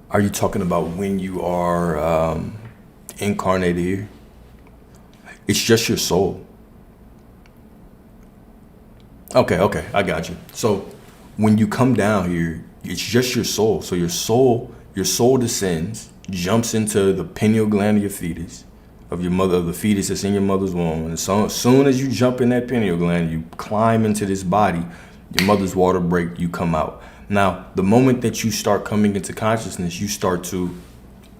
Are you talking about when you are incarnated here? It's just your soul. Okay, I got you. So when you come down here, it's just your soul. So your soul descends, jumps into the pineal gland of your fetus, of the fetus that's in your mother's womb. And so as soon as you jump in that pineal gland, you climb into this body, your mother's water break, you come out. Now, the moment that you start coming into consciousness,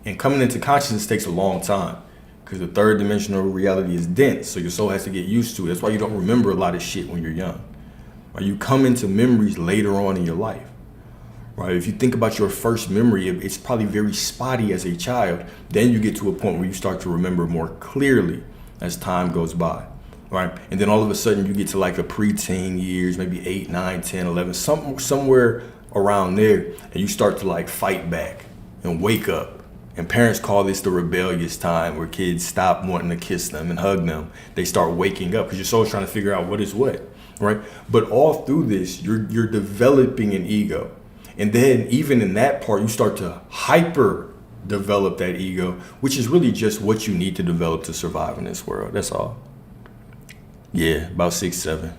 and coming into consciousness takes a long time because the third dimensional reality is dense. So your soul has to get used to it. That's why you don't remember a lot of shit when you're young. Right? You come into memories later on in your life. Right? If you think about your first memory, it's probably very spotty as a child. Then you get to a point where you start to remember more clearly as time goes by. Right? And then all of a sudden you get to like the preteen years, maybe 8, 9, 10, 11, somewhere around there, and you start to like fight back and wake up. And parents call this the rebellious time where kids stop wanting to kiss them and hug them. They start waking up because your soul's trying to figure out what is what. Right? But all through this, you're developing an ego. And then even in that part, you start to hyper develop that ego, which is really just what you need to develop to survive in this world. That's all. Yeah, about 6, 7.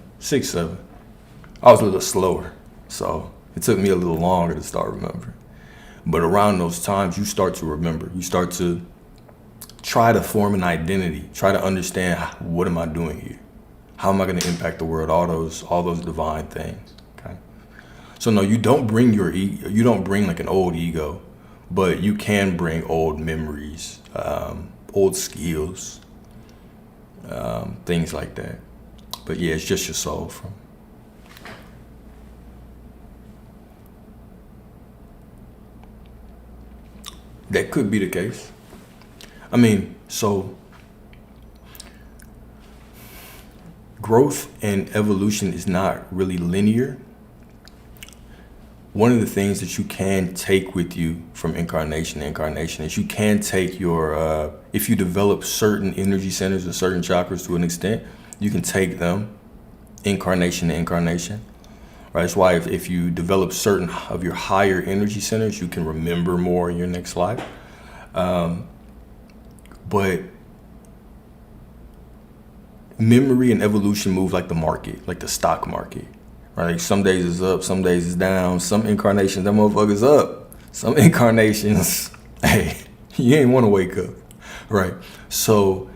I was a little slower, so it took me a little longer to start remembering. But around those times, you start to remember. You start to try to form an identity, try to understand, what am I doing here? How am I going to impact the world? All those divine things. Okay. So no, you don't bring your ego. You don't bring like an old ego, but you can bring old memories, old skills, things like that. But yeah, it's just your soul from. That could be the case. I mean, so growth and evolution is not really linear. one of the things that you can take with you from incarnation to incarnation is you can take your, if you develop certain energy centers or certain chakras to an extent, you can take them incarnation to incarnation. Right? That's why if you develop certain of your higher energy centers, you can remember more in your next life. But memory and evolution move like the market, like the stock market. Right? Like some days it's up, some days it's down. Some incarnations, that motherfucker's up. Some incarnations, hey, you ain't want to wake up. Right? So,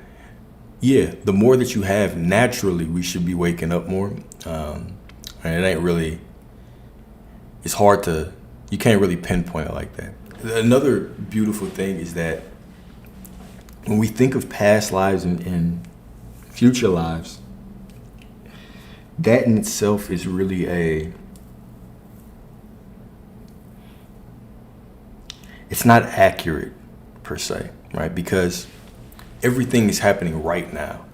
yeah, the more that you have, naturally, we should be waking up more. And it ain't really, it's hard to, you can't really pinpoint it like that. Another beautiful thing is that when we think of past lives and future lives, that in itself is really it's not accurate per se, right? Because everything is happening right now.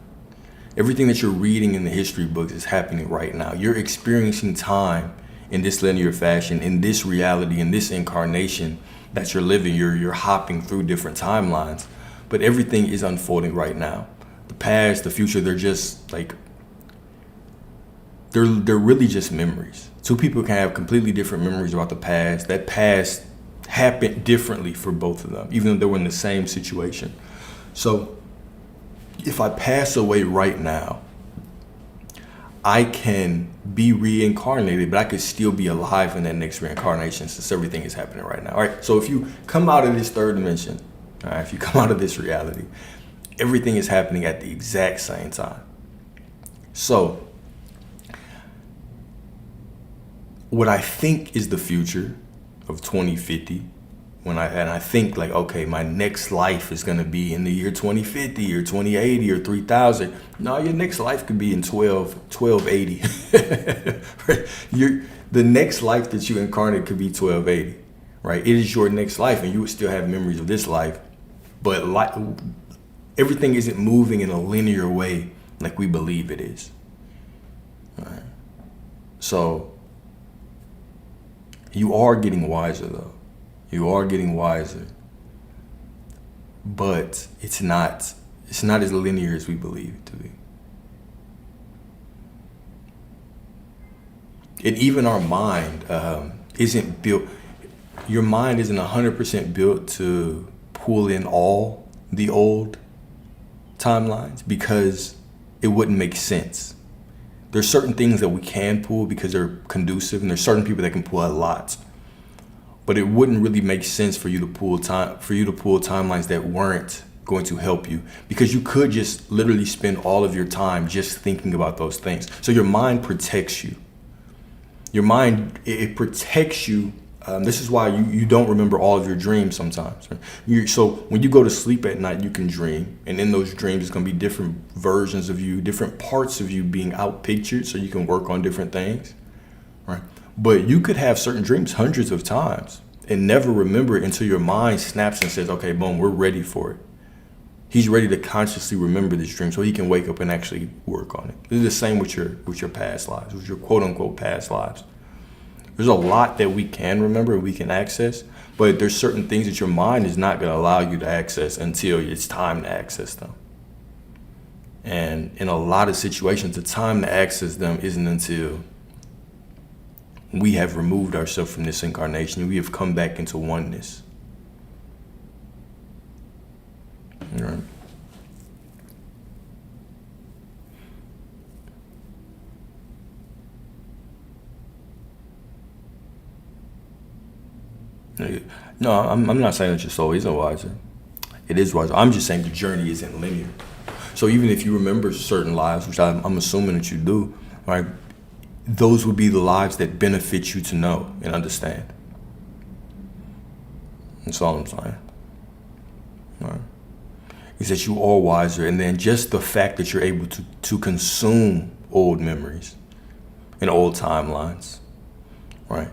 Everything that you're reading in the history books is happening right now. You're experiencing time in this linear fashion, in this reality, in this incarnation that you're living. You're hopping through different timelines, but everything is unfolding right now. The past, the future, they're just like, they're really just memories. Two people can have completely different memories about the past. That past happened differently for both of them, even though they were in the same situation. So if I pass away right now, I can be reincarnated, but I could still be alive in that next reincarnation since everything is happening right now. All right. So if you come out of this third dimension, all right, if you come out of this reality, everything is happening at the exact same time. So what I think is the future of 2050, I think like, okay, my next life is gonna be in the year 2050 or 2080 or 3000. No, your next life could be in 1280. The next life that you incarnate could be 1280, right? It is your next life, and you would still have memories of this life, but everything isn't moving in a linear way like we believe it is. All right. So you are getting wiser, though. You are getting wiser, but it's not as linear as we believe it to be. And even our mind isn't built. Your mind isn't 100% built to pull in all the old timelines because it wouldn't make sense. There's certain things that we can pull because they're conducive, and there's certain people that can pull a lot. But it wouldn't really make sense for you to pull timelines that weren't going to help you, because you could just literally spend all of your time just thinking about those things. So your mind protects you. Your mind, it protects you. This is why you don't remember all of your dreams sometimes. So when you go to sleep at night, you can dream. And in those dreams, it's going to be different versions of you, different parts of you being outpictured so you can work on different things, right? But you could have certain dreams hundreds of times and never remember it until your mind snaps and says, okay, boom, we're ready for it. He's ready to consciously remember this dream so he can wake up and actually work on it. It's the same with your past lives, with your quote unquote past lives. There's a lot that we can remember, we can access, but there's certain things that your mind is not going to allow you to access until it's time to access them. And in a lot of situations, the time to access them isn't until we have removed ourselves from this incarnation. We have come back into oneness. All right. No, I'm not saying that your soul isn't wiser. It is wiser. I'm just saying the journey isn't linear. So even if you remember certain lives, which I'm assuming that you do, right? Those would be the lives that benefit you to know and understand. That's all I'm saying. All right. Is that you are wiser, and then just the fact that you're able to consume old memories and old timelines, right,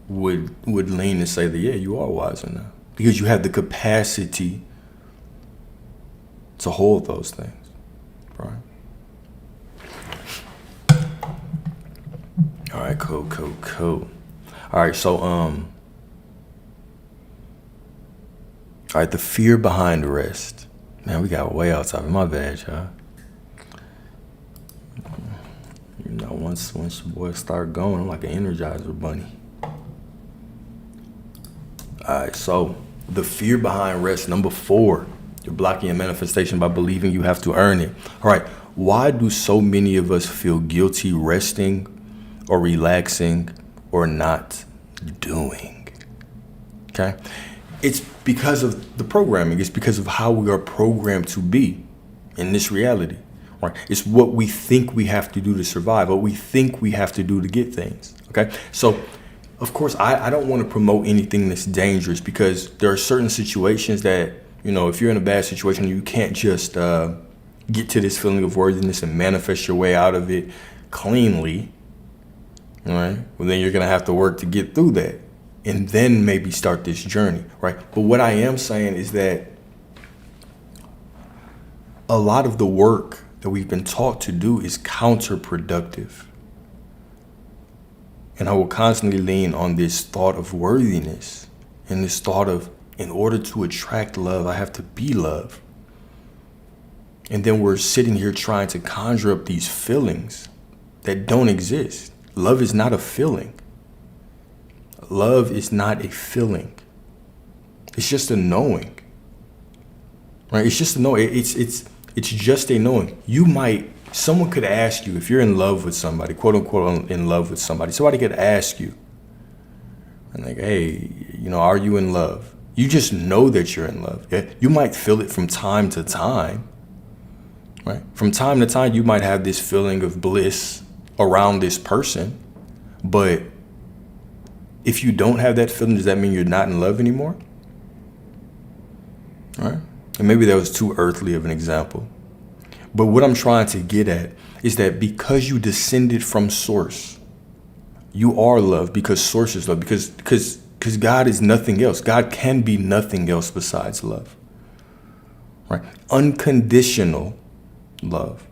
would lean to say that, yeah, you are wiser now. Because you have the capacity to hold those things, right? All right, cool. All right, so all right, the fear behind rest. Man, we got way outside of my bad, y'all. You know, once your boys start going, I'm like an Energizer bunny. All right, so the fear behind rest. Number 4, you're blocking your manifestation by believing you have to earn it. All right, why do so many of us feel guilty resting or relaxing or not doing? Okay, it's because of the programming. It's because of how we are programmed to be in this reality. Right? It's what we think we have to do to survive, what we think we have to do to get things. Okay, so of course I don't want to promote anything that's dangerous, because there are certain situations that, you know, if you're in a bad situation, you can't just get to this feeling of worthiness and manifest your way out of it cleanly. All right, well, then you're gonna have to work to get through that, and then maybe start this journey, right? But what I am saying is that a lot of the work that we've been taught to do is counterproductive. And I will constantly lean on this thought of worthiness and this thought of, in order to attract love, I have to be love. And then we're sitting here trying to conjure up these feelings that don't exist. Love is not a feeling. Love is not a feeling. It's just a knowing. Right? It's just a knowing. It's just a knowing. Someone could ask you, if you're in love with somebody, quote unquote in love with somebody, somebody could ask you, and like, hey, you know, are you in love? You just know that you're in love. Yeah? You might feel it from time to time, right? From time to time, you might have this feeling of bliss around this person, but if you don't have that feeling, does that mean you're not in love anymore? All right? And maybe that was too earthly of an example. But what I'm trying to get at is that because you descended from source, you are love, because source is love, because God is nothing else. God can be nothing else besides love. Right? Unconditional love.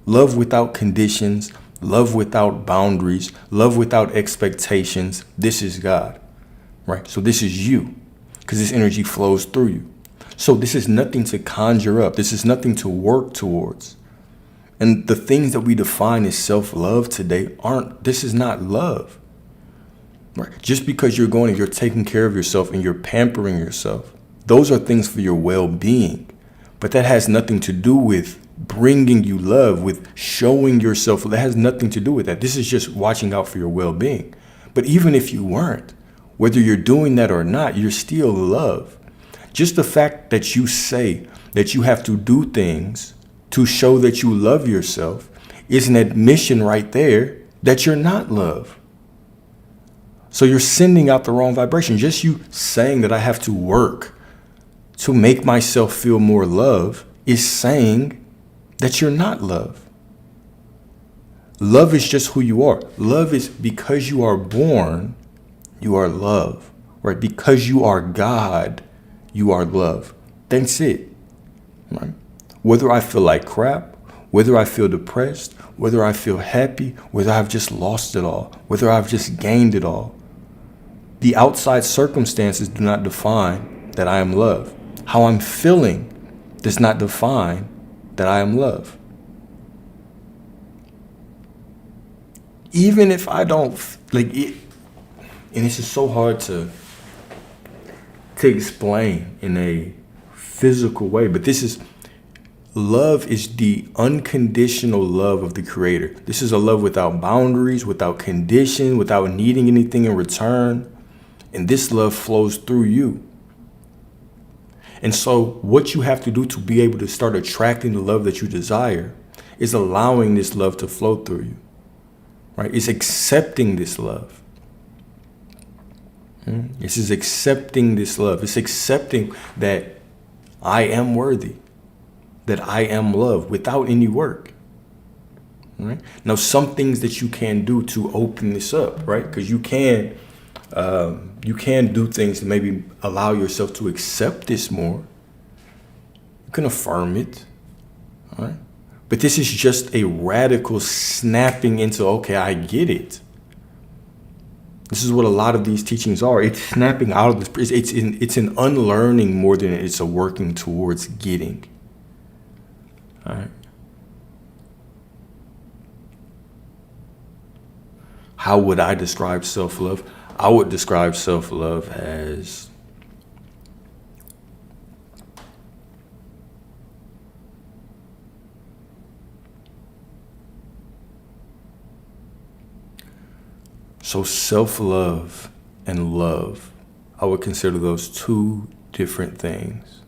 Love without conditions, love without boundaries, love without expectations. This is God. Right? So this is you, because this energy flows through you. So this is nothing to conjure up. This is nothing to work towards. And the things that we define as self-love today this is not love. Right? Just because you're going and you're taking care of yourself and you're pampering yourself, those are things for your well-being. But that has nothing to do with bringing you love, with showing yourself. That has nothing to do with that. This is just watching out for your well-being. But even if you weren't, whether you're doing that or not, you're still love. Just the fact that you say that you have to do things to show that you love yourself is an admission right there that you're not love. So you're sending out the wrong vibration. Just you saying that I have to work to make myself feel more love is saying that you're not love. Love is just who you are. Love is because you are born, you are love, right? Because you are God, you are love. That's it. Right? Whether I feel like crap, whether I feel depressed, whether I feel happy, whether I've just lost it all, whether I've just gained it all, the outside circumstances do not define that I am love. How I'm feeling does not define that I am love. Even if I don't like it, and this is so hard to explain in a physical way, but love is the unconditional love of the Creator. This is a love without boundaries, without condition, without needing anything in return. And this love flows through you. And so what you have to do to be able to start attracting the love that you desire is allowing this love to flow through you. Right? It's accepting this love. This is accepting this love. It's accepting that I am worthy, that I am loved without any work. Right? Now, some things that you can do to open this up, right? Because you can do things to maybe allow yourself to accept this more. You can affirm it, all right? But this is just a radical snapping into, okay, I get it. This is what a lot of these teachings are. It's snapping out of this. It's an unlearning more than it's a working towards getting. All right. How would I describe self-love? I would describe self-love as self-love and love, I would consider those two different things.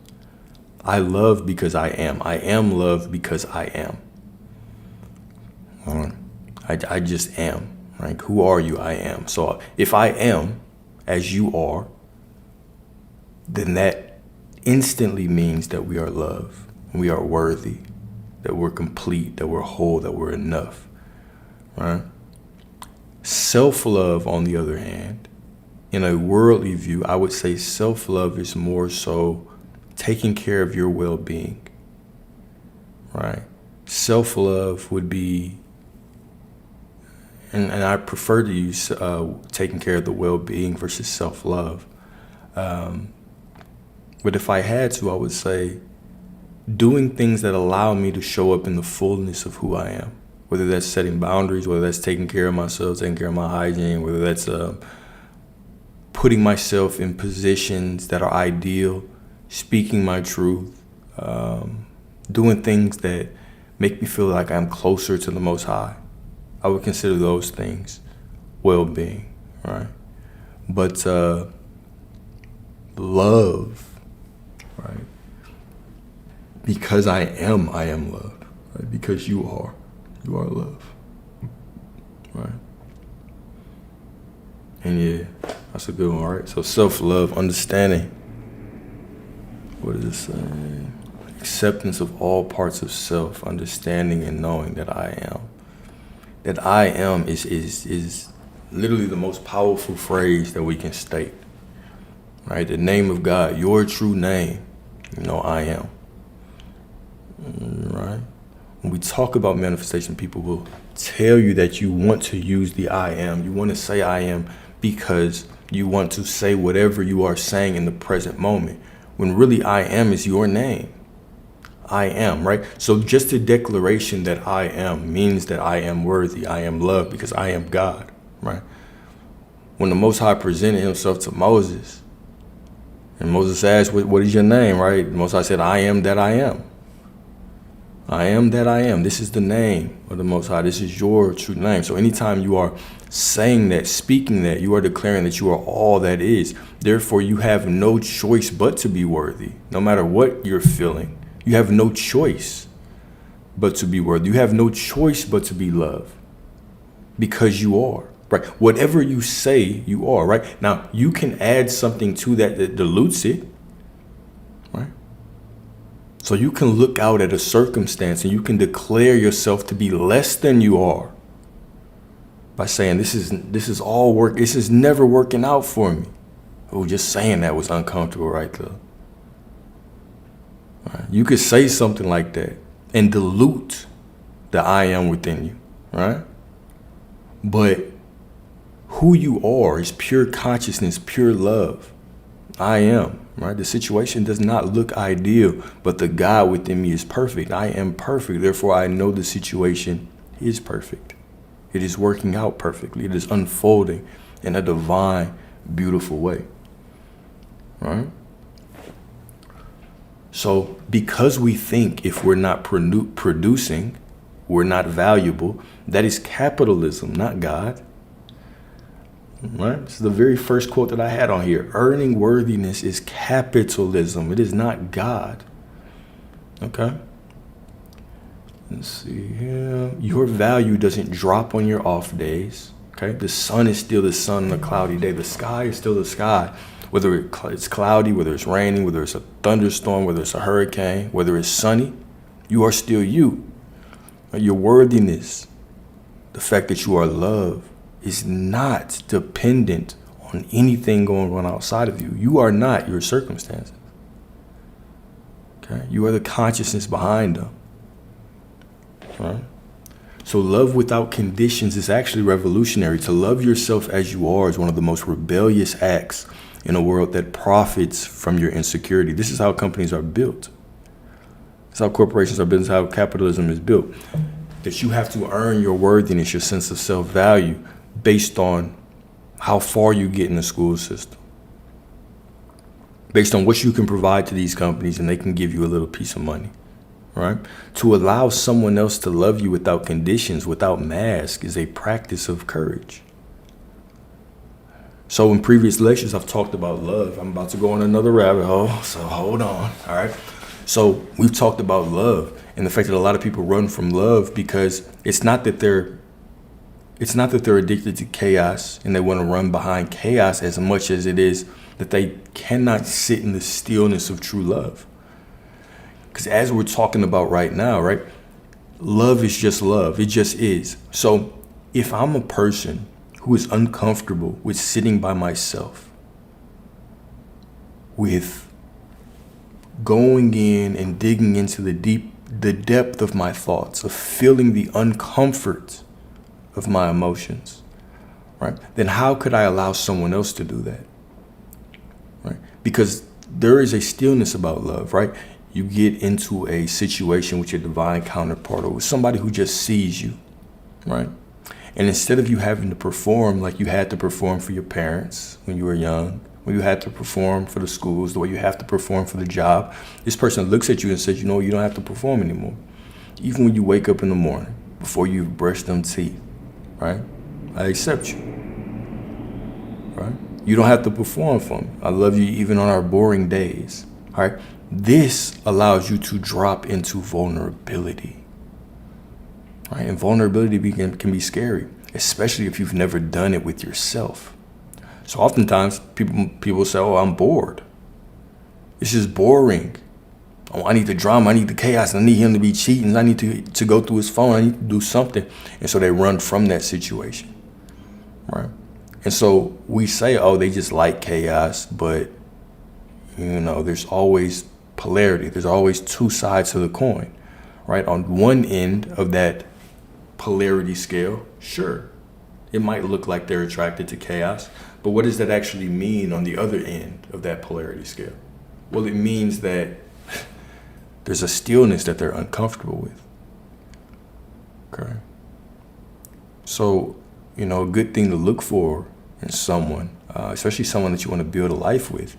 I love because I am. I am loved because I am. I just am. Right? Who are you? I am. So if I am as you are, then that instantly means that we are loved, we are worthy, that we're complete, that we're whole, that we're enough. Right? Self-love, on the other hand, in a worldly view, I would say self-love is more so taking care of your well-being. Right? Self-love would be, and I prefer to use taking care of the well-being versus self-love. But if I had to, I would say doing things that allow me to show up in the fullness of who I am. Whether that's setting boundaries, whether that's taking care of myself, taking care of my hygiene, whether that's putting myself in positions that are ideal, speaking my truth, doing things that make me feel like I'm closer to the Most High. I would consider those things well-being, right? But love, right? Because I am loved, right? Because you are loved, right? And yeah, that's a good one, right? So self-love, understanding. What does it say? Acceptance of all parts of self, understanding and knowing that I am. That I am is literally the most powerful phrase that we can state, right? The name of God, your true name, I am, right? When we talk about manifestation, people will tell you that you want to use the I am. You want to say I am because you want to say whatever you are saying in the present moment, when really I am is your name. I am, right? So just a declaration that I am means that I am worthy, I am loved because I am God, right? When the Most High presented himself to Moses, and Moses asked, what is your name, right? The Most High said, I am that I am. I am that I am. This is the name of the Most High. This is your true name. So anytime you are saying that, speaking that, you are declaring that you are all that is. Therefore, you have no choice but to be worthy, no matter what you're feeling. You have no choice but to be worthy. You have no choice but to be loved because you are, right? Whatever you say, you are, right? Now, you can add something to that dilutes it, right? So you can look out at a circumstance and you can declare yourself to be less than you are by saying, this is all work. This is never working out for me. Oh, just saying that was uncomfortable right there. Right. You could say something like that and dilute the I am within you, right? But who you are is pure consciousness, pure love. I am, right? The situation does not look ideal, but the God within me is perfect. I am perfect. Therefore, I know the situation is perfect. It is working out perfectly. It is unfolding in a divine, beautiful way, right? So because we think if we're not producing, we're not valuable, that is capitalism, not God. Right? This is the very first quote that I had on here. Earning worthiness is capitalism. It is not God. Okay? Let's see here. Your value doesn't drop on your off days. Okay? The sun is still the sun on a cloudy day. The sky is still the sky. Whether it's cloudy, whether it's raining, whether it's a thunderstorm, whether it's a hurricane, whether it's sunny, you are still you. Your worthiness, the fact that you are loved, is not dependent on anything going on outside of you. You are not your circumstances. Okay? You are the consciousness behind them. Right? So love without conditions is actually revolutionary. To love yourself as you are is one of the most rebellious acts in a world that profits from your insecurity. This is how companies are built. This is how corporations are built. This is how capitalism is built. That you have to earn your worthiness, your sense of self-value, based on how far you get in the school system. Based on what you can provide to these companies, and they can give you a little piece of money, right? To allow someone else to love you without conditions, without mask, is a practice of courage. So in previous lectures, I've talked about love. I'm about to go on another rabbit hole, so hold on, all right? So we've talked about love and the fact that a lot of people run from love because it's not that they're addicted to chaos and they want to run behind chaos as much as it is that they cannot sit in the stillness of true love. Because as we're talking about right now, right, love is just love. It just is. So if I'm a person who is uncomfortable with sitting by myself, with going in and digging into the depth of my thoughts, of feeling the uncomfort of my emotions, right, then how could I allow someone else to do that? Right? Because there is a stillness about love, right? You get into a situation with your divine counterpart or with somebody who just sees you, right? And instead of you having to perform like you had to perform for your parents when you were young, when you had to perform for the schools, the way you have to perform for the job, this person looks at you and says, you know, you don't have to perform anymore. Even when you wake up in the morning, before you've brushed them teeth, right? I accept you, right? You don't have to perform for me. I love you even on our boring days, all right? This allows you to drop into vulnerability, right? And vulnerability can be scary, especially if you've never done it with yourself. So oftentimes people say, oh, I'm bored. It's just boring. Oh, I need the drama. I need the chaos. I need him to be cheating. I need to go through his phone. I need to do something. And so they run from that situation, right? And so we say, oh, they just like chaos. But, you know, there's always polarity. There's always two sides to the coin, right? On one end of that polarity scale, sure, it might look like they're attracted to chaos. But what does that actually mean on the other end of that polarity scale? Well, it means that there's a stillness that they're uncomfortable with. Okay. So, you know, a good thing to look for in someone, especially someone that you want to build a life with,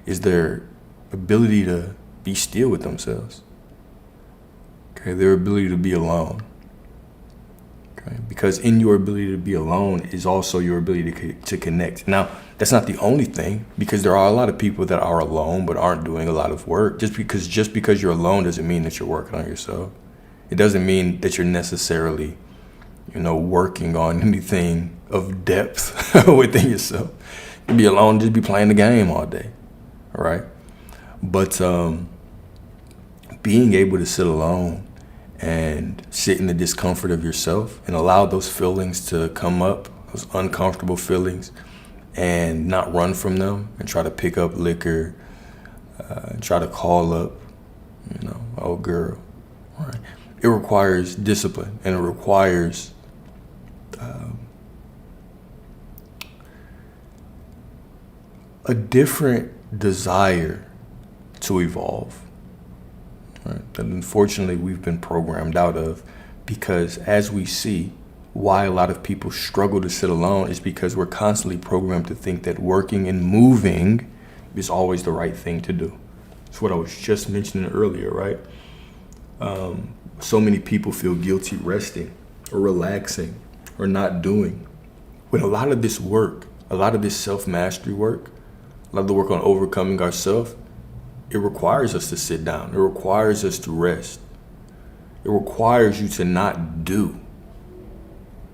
is their ability to be still with themselves. Okay, their ability to be alone. Okay, because in your ability to be alone is also your ability to connect. Now, that's not the only thing, because there are a lot of people that are alone but aren't doing a lot of work. Just because you're alone doesn't mean that you're working on yourself. It doesn't mean that you're necessarily, you know, working on anything of depth within yourself. You can be alone, just be playing the game all day, all right? But being able to sit alone and sit in the discomfort of yourself and allow those feelings to come up, those uncomfortable feelings, and not run from them and try to pick up liquor, try to call up, you know, oh girl, right? It requires discipline, and it requires a different desire to evolve, right? That unfortunately we've been programmed out of, because as we see, why a lot of people struggle to sit alone is because we're constantly programmed to think that working and moving is always the right thing to do. It's what I was just mentioning earlier, right? So many people feel guilty resting or relaxing or not doing. When a lot of this work, a lot of this self-mastery work, a lot of the work on overcoming ourselves, it requires us to sit down. It requires us to rest. It requires you to not do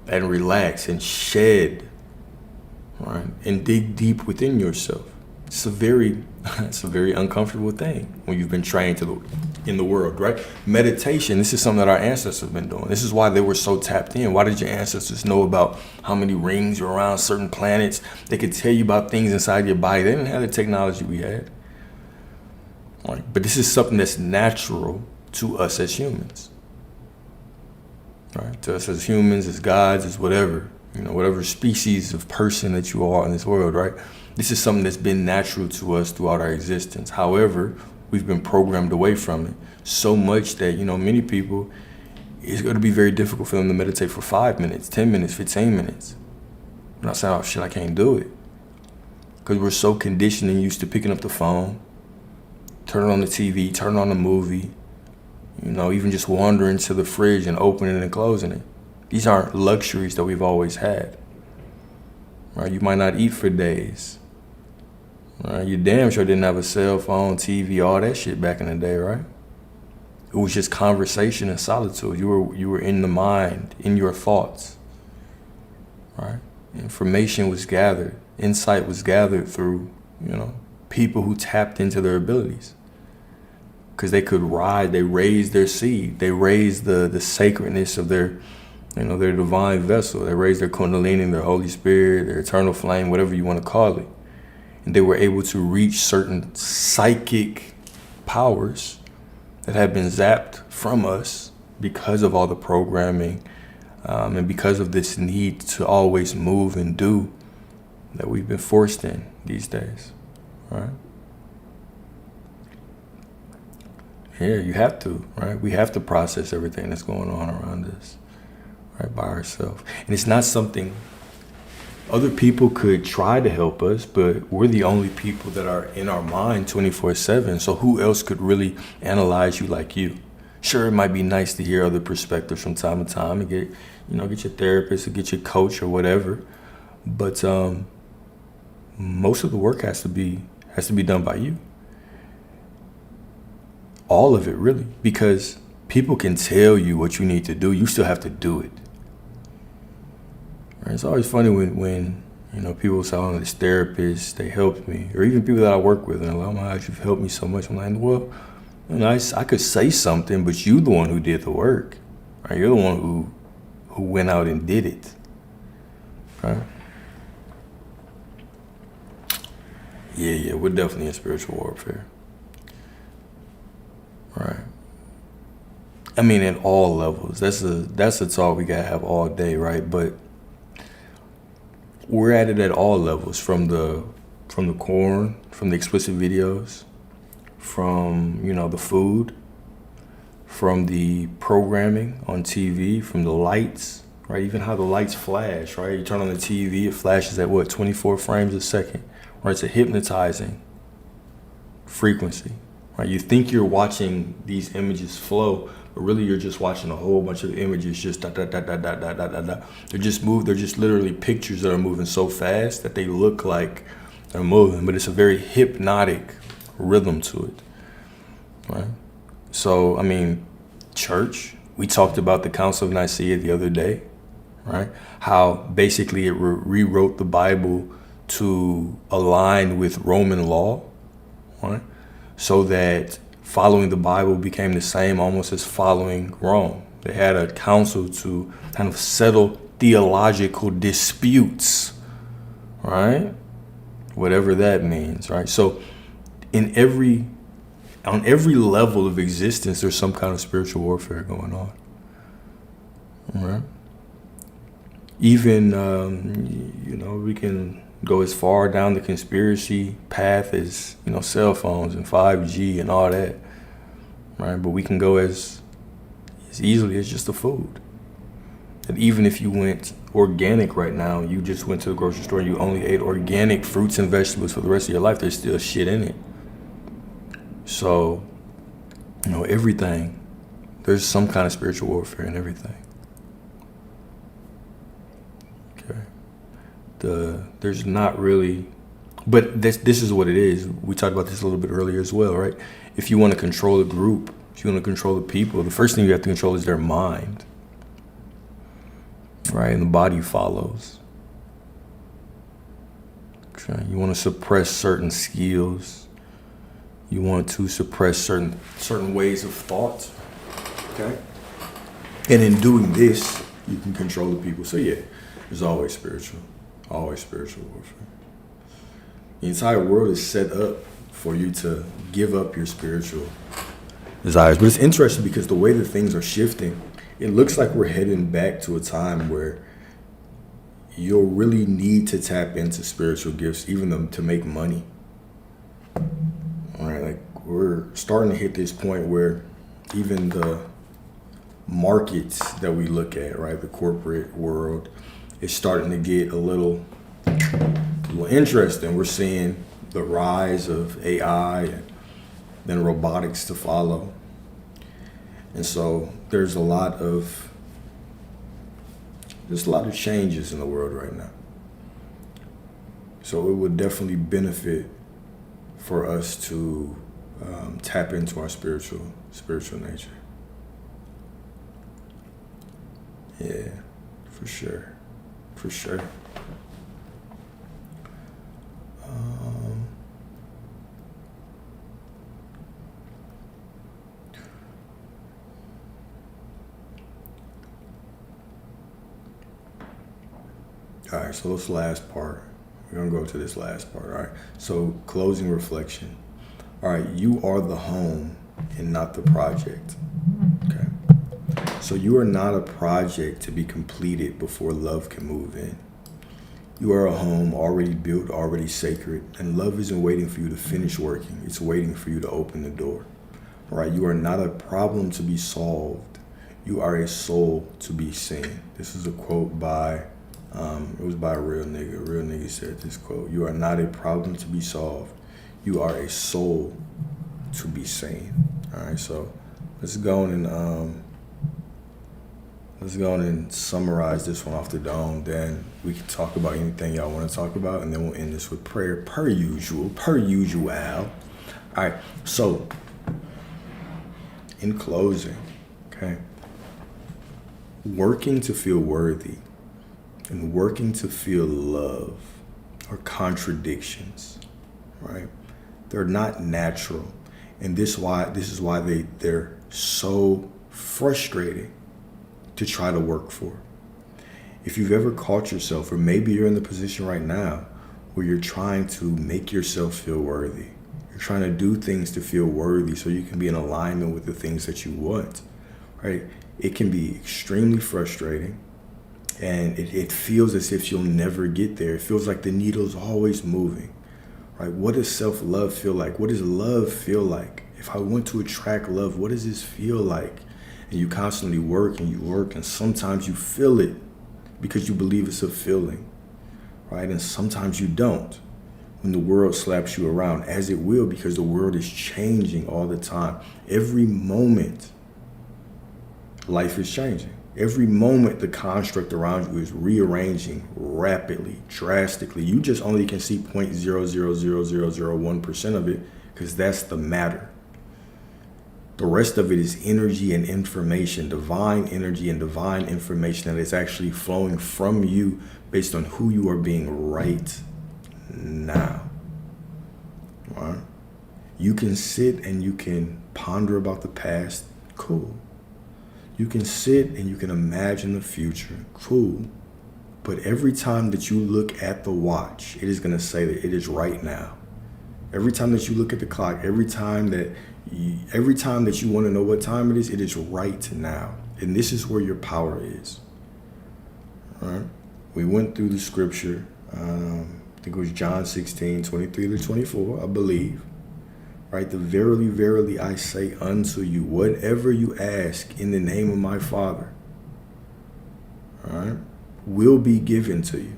and relax and shed, right? And dig deep within yourself. It's a very uncomfortable thing when you've been trained in the world, right? Meditation, this is something that our ancestors have been doing. This is why they were so tapped in. Why did your ancestors know about how many rings are around certain planets? They could tell you about things inside your body. They didn't have the technology we had. Right? But this is something that's natural to us as humans. right? To us as humans, as gods, as whatever, whatever species of person that you are in this world, right? This is something that's been natural to us throughout our existence. However, we've been programmed away from it so much that, many people, it's going to be very difficult for them to meditate for 5 minutes, 10 minutes, 15 minutes. I'm not saying, oh shit, I can't do it. Because we're so conditioned and used to picking up the phone, turning on the TV, turning on the movie, even just wandering to the fridge and opening and closing it. These aren't luxuries that we've always had. Right? You might not eat for days. Right? You damn sure didn't have a cell phone, TV, all that shit back in the day, right? It was just conversation and solitude. You were in the mind, in your thoughts. Right? Information was gathered. Insight was gathered through, people who tapped into their abilities. Because they could ride, they raised their seed. They raised the sacredness of their divine vessel. They raised their kundalini, their Holy Spirit, their eternal flame, whatever you want to call it. And they were able to reach certain psychic powers that had been zapped from us because of all the programming and because of this need to always move and do that we've been forced in these days, right? Yeah, you have to, right? We have to process everything that's going on around us, right, by ourselves. And it's not something other people could try to help us, but we're the only people that are in our mind 24/7. So who else could really analyze you like you? Sure, it might be nice to hear other perspectives from time to time and get your therapist or get your coach or whatever. But most of the work has to be done by you. All of it, really, because people can tell you what you need to do. You still have to do it. Right? It's always funny when people say, "Oh, this therapist, they helped me," or even people that I work with, and they're like, "Oh my gosh, you've helped me so much." I'm like, well, I could say something, but you're the one who did the work. Right? You're the one who went out and did it. Right? Yeah, we're definitely in spiritual warfare. Right. I mean, at all levels. That's a talk we gotta have all day, right? But we're at it at all levels, from the corn, from the explicit videos, from the food, from the programming on TV, from the lights, right? Even how the lights flash, right? You turn on the TV, it flashes at 24 frames a second, right? It's a hypnotizing frequency. Right? You think you're watching these images flow, but really you're just watching a whole bunch of images just dot, dot, dot, dot, dot, dot, dot, dot. They're just literally pictures that are moving so fast that they look like they're moving, but it's a very hypnotic rhythm to it. Right? So, I mean, church, we talked about the Council of Nicaea the other day, right? How basically it rewrote the Bible to align with Roman law, right? So that following the Bible became the same almost as following Rome. They had a council to kind of settle theological disputes, right? Whatever that means, right? So on every level of existence, there's some kind of spiritual warfare going on, right? Even, we can go as far down the conspiracy path as, cell phones and 5G and all that, right? But we can go as easily as just the food. And even if you went organic right now, you just went to the grocery store and you only ate organic fruits and vegetables for the rest of your life, there's still shit in it. So, everything, there's some kind of spiritual warfare in everything. There's not really, but this is what it is. We talked about this a little bit earlier as well, right? If you want to control a group, if you want to control the people, the first thing you have to control is their mind, right? And the body follows. Okay. You want to suppress certain skills. You want to suppress certain ways of thought, okay? And in doing this, you can control the people. So yeah, there's always spiritual warfare. The entire world is set up for you to give up your spiritual desires. But it's interesting because the way that things are shifting it looks like we're heading back to a time where you'll really need to tap into spiritual gifts, even to make money. All right, like we're starting to hit this point where even the markets that we look at, right, the corporate world, is starting to get a little interesting. We're seeing the rise of AI and then robotics to follow. And so there's a lot of changes in the world right now. So it would definitely benefit for us to tap into our spiritual nature. Yeah, for sure. All right, so this last part, we're gonna go to this last part. All right, so closing reflection. All right, you are the home and not the project. Okay, so you are not a project to be completed before love can move in. You are a home already built, already sacred, and love isn't waiting for you to finish working. It's waiting for you to open the door. All right, you are not a problem to be solved. You are a soul to be seen. This is a quote by it was by a real nigga. A real nigga said this quote: "You are not a problem to be solved. You are a soul to be seen." All right, so let's go on and summarize this one off the dome. Then we can talk about anything y'all want to talk about, and then we'll end this with prayer, per usual. All right, so in closing, okay, working to feel worthy and working to feel love are contradictions, right? They're not natural. And this is why they're so frustrating to try to work for. If you've ever caught yourself, or maybe you're in the position right now where you're trying to make yourself feel worthy, you're trying to do things to feel worthy so you can be in alignment with the things that you want, right? It can be extremely frustrating. And it feels as if you'll never get there. It feels like the needle's always moving, right? What does self-love feel like? What does love feel like? If I want to attract love, what does this feel like? And you constantly work and sometimes you feel it because you believe it's a feeling, right? And sometimes you don't when the world slaps you around, as it will, because the world is changing all the time. Every moment, life is changing. Every moment, the construct around you is rearranging rapidly, drastically. You just only can see 0.00001% of it because that's the matter. The rest of it is energy and information, divine energy and divine information that is actually flowing from you based on who you are being right now. All right? You can sit and you can ponder about the past. Cool. You can sit and you can imagine the future. Cool. But every time that you look at the watch, it is going to say that it is right now. Every time that you look at the clock, every time that you want to know what time it is right now. And this is where your power is. All right? We went through the scripture. I think it was John 16:23-24, I believe. Right, the verily, verily, I say unto you, whatever you ask in the name of my Father, all right, will be given to you.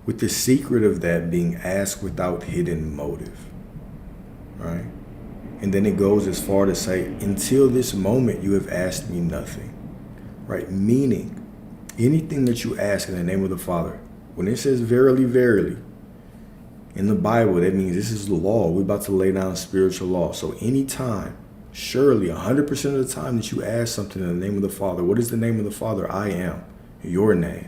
With the secret of that being asked without hidden motive, right? And then it goes as far to say, until this moment, you have asked me nothing, right? Meaning, anything that you ask in the name of the Father, when it says verily, verily, in the Bible, that means this is the law. We're about to lay down spiritual law. So anytime, surely 100% of the time that you ask something in the name of the Father, what is the name of the Father? I am. Your name.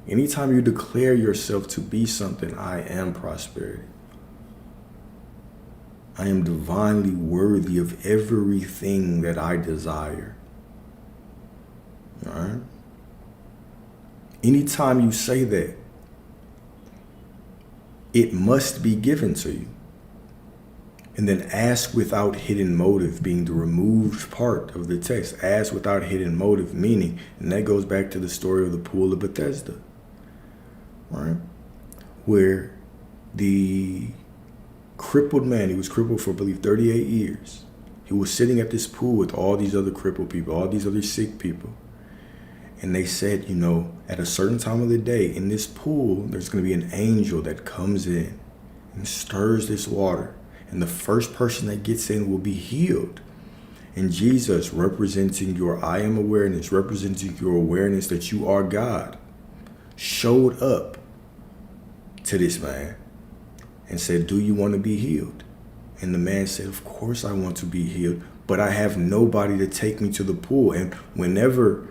Anytime you declare yourself to be something, I am prosperity. I am divinely worthy of everything that I desire. All right? Anytime you say that, it must be given to you. And then ask without hidden motive being the removed part of the text. Ask without hidden motive meaning, and that goes back to the story of the pool of Bethesda, right? Where the crippled man, he was crippled for, I believe, 38 years. He was sitting at this pool with all these other crippled people, all these other sick people. And they said, at a certain time of the day in this pool, there's going to be an angel that comes in and stirs this water. And the first person that gets in will be healed. And Jesus, representing your I am awareness, representing your awareness that you are God, showed up to this man and said, do you want to be healed? And the man said, of course I want to be healed, but I have nobody to take me to the pool. And whenever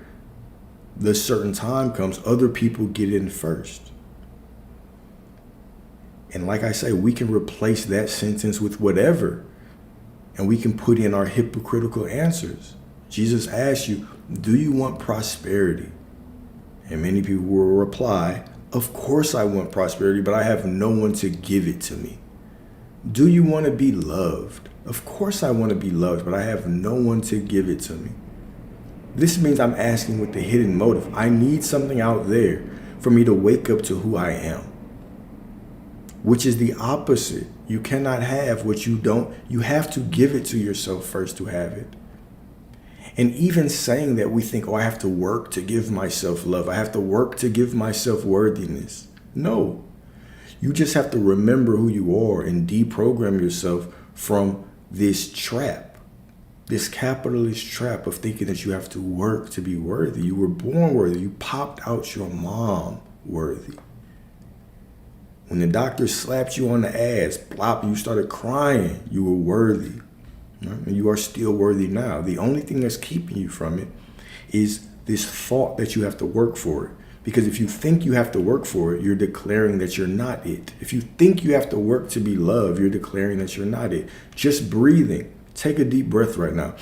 the certain time comes, other people get in first. And like I say, we can replace that sentence with whatever, and we can put in our hypocritical answers. Jesus asks you, do you want prosperity? And many people will reply, of course I want prosperity, but I have no one to give it to me. Do you want to be loved? Of course I want to be loved, but I have no one to give it to me. This means I'm asking with the hidden motive. I need something out there for me to wake up to who I am, which is the opposite. You cannot have what you don't. You have to give it to yourself first to have it. And even saying that, we think, I have to work to give myself love. I have to work to give myself worthiness. No, you just have to remember who you are and deprogram yourself from this trap, this capitalist trap of thinking that you have to work to be worthy. You were born worthy. You popped out your mom worthy. When the doctor slapped you on the ass, plop, you started crying. You were worthy. Right? And you are still worthy now. The only thing that's keeping you from it is this thought that you have to work for it. Because if you think you have to work for it, you're declaring that you're not it. If you think you have to work to be loved, you're declaring that you're not it. Just breathing. Take a deep breath right now.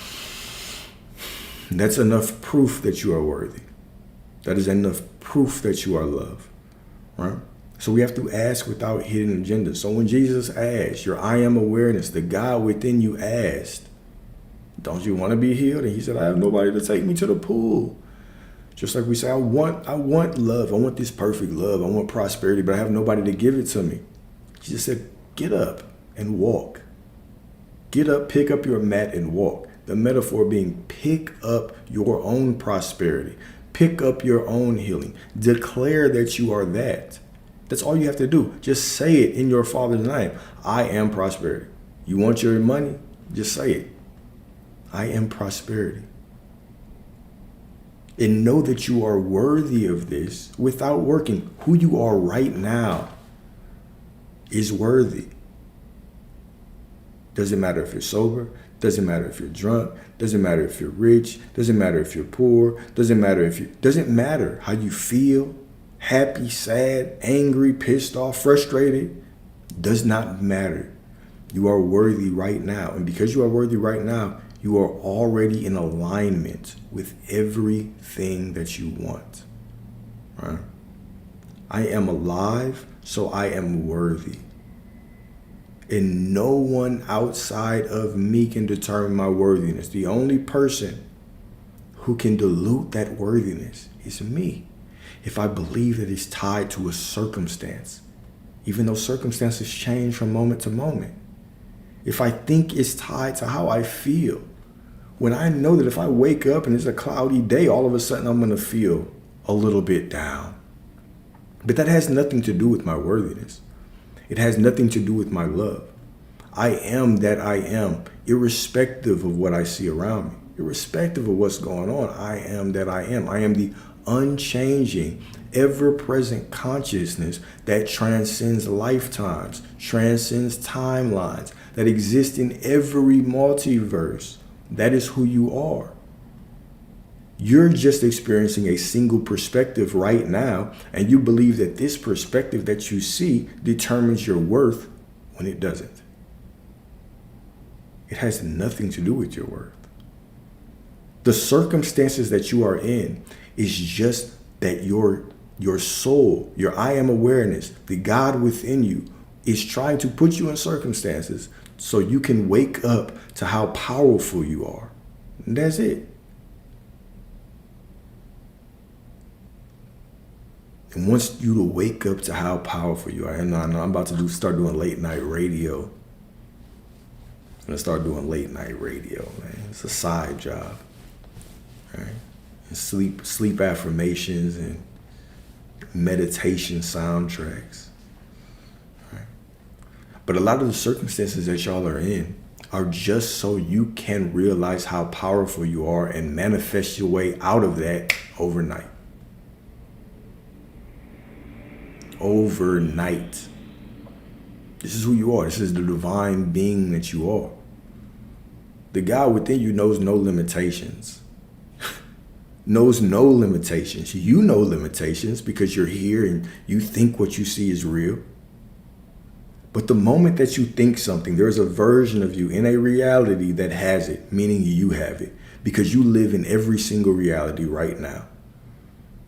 That's enough proof that you are worthy. That is enough proof that you are loved. Right? So we have to ask without hidden agenda. So when Jesus asked, your I am awareness, the God within you asked, don't you want to be healed? And he said, I have nobody to take me to the pool. Just like we say, I want love. I want this perfect love. I want prosperity, but I have nobody to give it to me. Jesus said, get up and walk. Get up, pick up your mat and walk. The metaphor being pick up your own prosperity. Pick up your own healing. Declare that you are that. That's all you have to do. Just say it in your Father's name. I am prosperity. You want your money? Just say it. I am prosperity. And know that you are worthy of this without working. Who you are right now is worthy. Doesn't matter if you're sober. Doesn't matter if you're drunk. Doesn't matter if you're rich. Doesn't matter if you're poor. Doesn't matter how you feel. Happy, sad, angry, pissed off, frustrated, does not matter. You are worthy right now. And because you are worthy right now, you are already in alignment with everything that you want. Right? I am alive, so I am worthy. And no one outside of me can determine my worthiness. The only person who can dilute that worthiness is me. If I believe that it's tied to a circumstance, even though circumstances change from moment to moment. If I think it's tied to how I feel, when I know that if I wake up and it's a cloudy day, all of a sudden I'm going to feel a little bit down. But that has nothing to do with my worthiness. It has nothing to do with my love. I am that I am, irrespective of what I see around me, irrespective of what's going on. I am that I am. I am the unchanging, ever-present consciousness that transcends lifetimes, transcends timelines, that exists in every multiverse. That is who you are. You're just experiencing a single perspective right now, and you believe that this perspective that you see determines your worth when it doesn't. It has nothing to do with your worth. The circumstances that you are in is just that your soul, your I am awareness, the God within you is trying to put you in circumstances so you can wake up to how powerful you are. And that's it. And once you to wake up to how powerful you are, and I know I'm about to start doing late night radio. I'm gonna start doing late night radio, man. It's a side job, right? And sleep affirmations and meditation soundtracks, right? But a lot of the circumstances that y'all are in are just so you can realize how powerful you are and manifest your way out of that overnight. Overnight. This is who you are. This is the divine being that you are. The God within you knows no limitations. Knows no limitations. You know limitations because you're here and you think what you see is real. But the moment that you think something, there's a version of you in a reality that has it, meaning you have it, because you live in every single reality right now.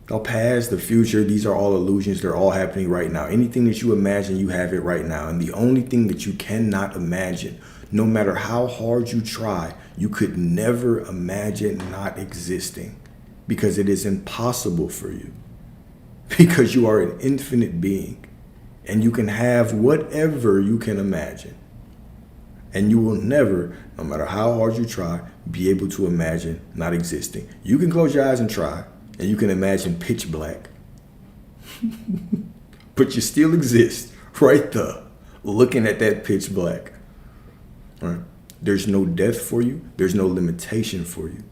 The past, the future, these are all illusions. They're all happening right now. Anything that you imagine, you have it right now. And the only thing that you cannot imagine, no matter how hard you try, you could never imagine not existing, because it is impossible for you, because you are an infinite being and you can have whatever you can imagine. And you will never, no matter how hard you try, be able to imagine not existing. You can close your eyes and try, and you can imagine pitch black. But you still exist right there, looking at that pitch black. All right? There's no death for you. There's no limitation for you.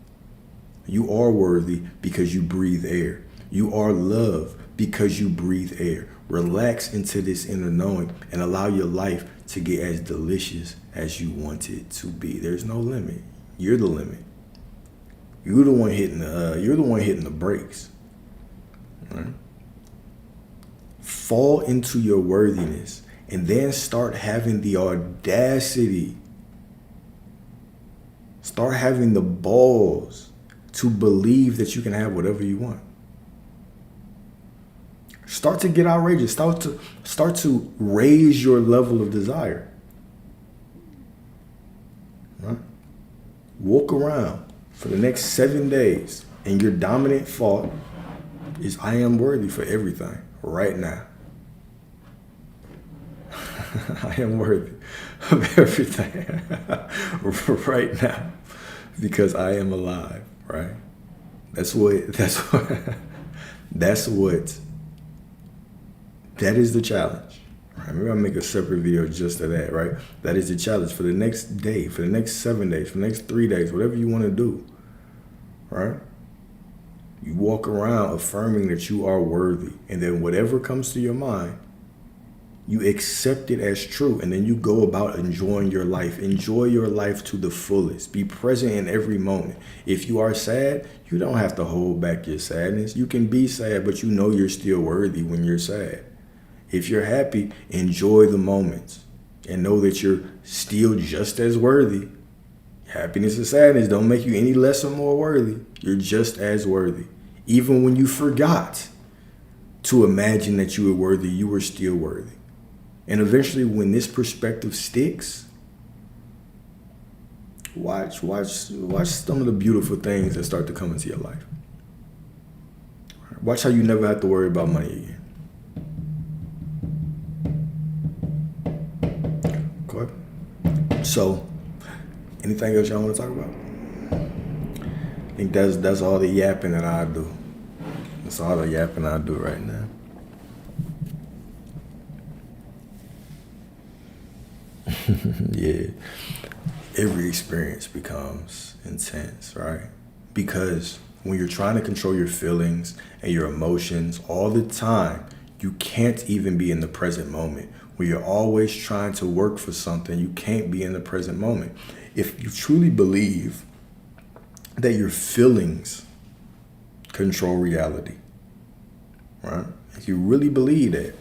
You are worthy because you breathe air. You are love because you breathe air. Relax into this inner knowing and allow your life to get as delicious as you want it to be. There's no limit. You're the limit. You're the one hitting the brakes. Right? Fall into your worthiness and then start having the audacity. Start having the balls to believe that you can have whatever you want. Start to get outrageous. Start to raise your level of desire. Right? Walk around for the next 7 days, and your dominant thought is, I am worthy for everything right now. I am worthy of everything right now because I am alive, right? That is the challenge. Right? Maybe I'll make a separate video just to that, right? That is the challenge for the next day, for the next 7 days, for the next 3 days, whatever you want to do, right? You walk around affirming that you are worthy, and then whatever comes to your mind, you accept it as true, and then you go about enjoying your life. Enjoy your life to the fullest. Be present in every moment. If you are sad, you don't have to hold back your sadness. You can be sad, but you know you're still worthy when you're sad. If you're happy, enjoy the moments and know that you're still just as worthy. Happiness and sadness don't make you any less or more worthy. You're just as worthy. Even when you forgot to imagine that you were worthy, you were still worthy. And eventually, when this perspective sticks, watch some of the beautiful things that start to come into your life. Watch how you never have to worry about money again. Okay. So, anything else y'all want to talk about? I think that's all the yapping that I do. That's all the yapping I do right now. Yeah. Every experience becomes intense, right? Because when you're trying to control your feelings and your emotions all the time, you can't even be in the present moment. When you're always trying to work for something, you can't be in the present moment. If you truly believe that your feelings control reality, right? If you really believe that,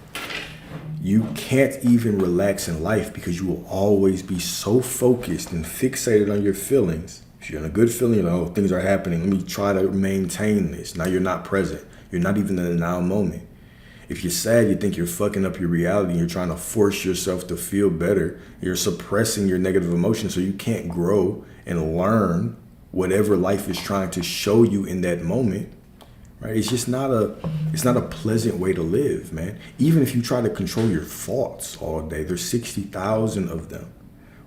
you can't even relax in life because you will always be so focused and fixated on your feelings. If you're in a good feeling, you're like, oh, things are happening. Let me try to maintain this. Now you're not present. You're not even in the now moment. If you're sad, you think you're fucking up your reality and you're trying to force yourself to feel better. You're suppressing your negative emotions so you can't grow and learn whatever life is trying to show you in that moment. Right? It's not a pleasant way to live, man. Even if you try to control your thoughts all day, there's 60,000 of them.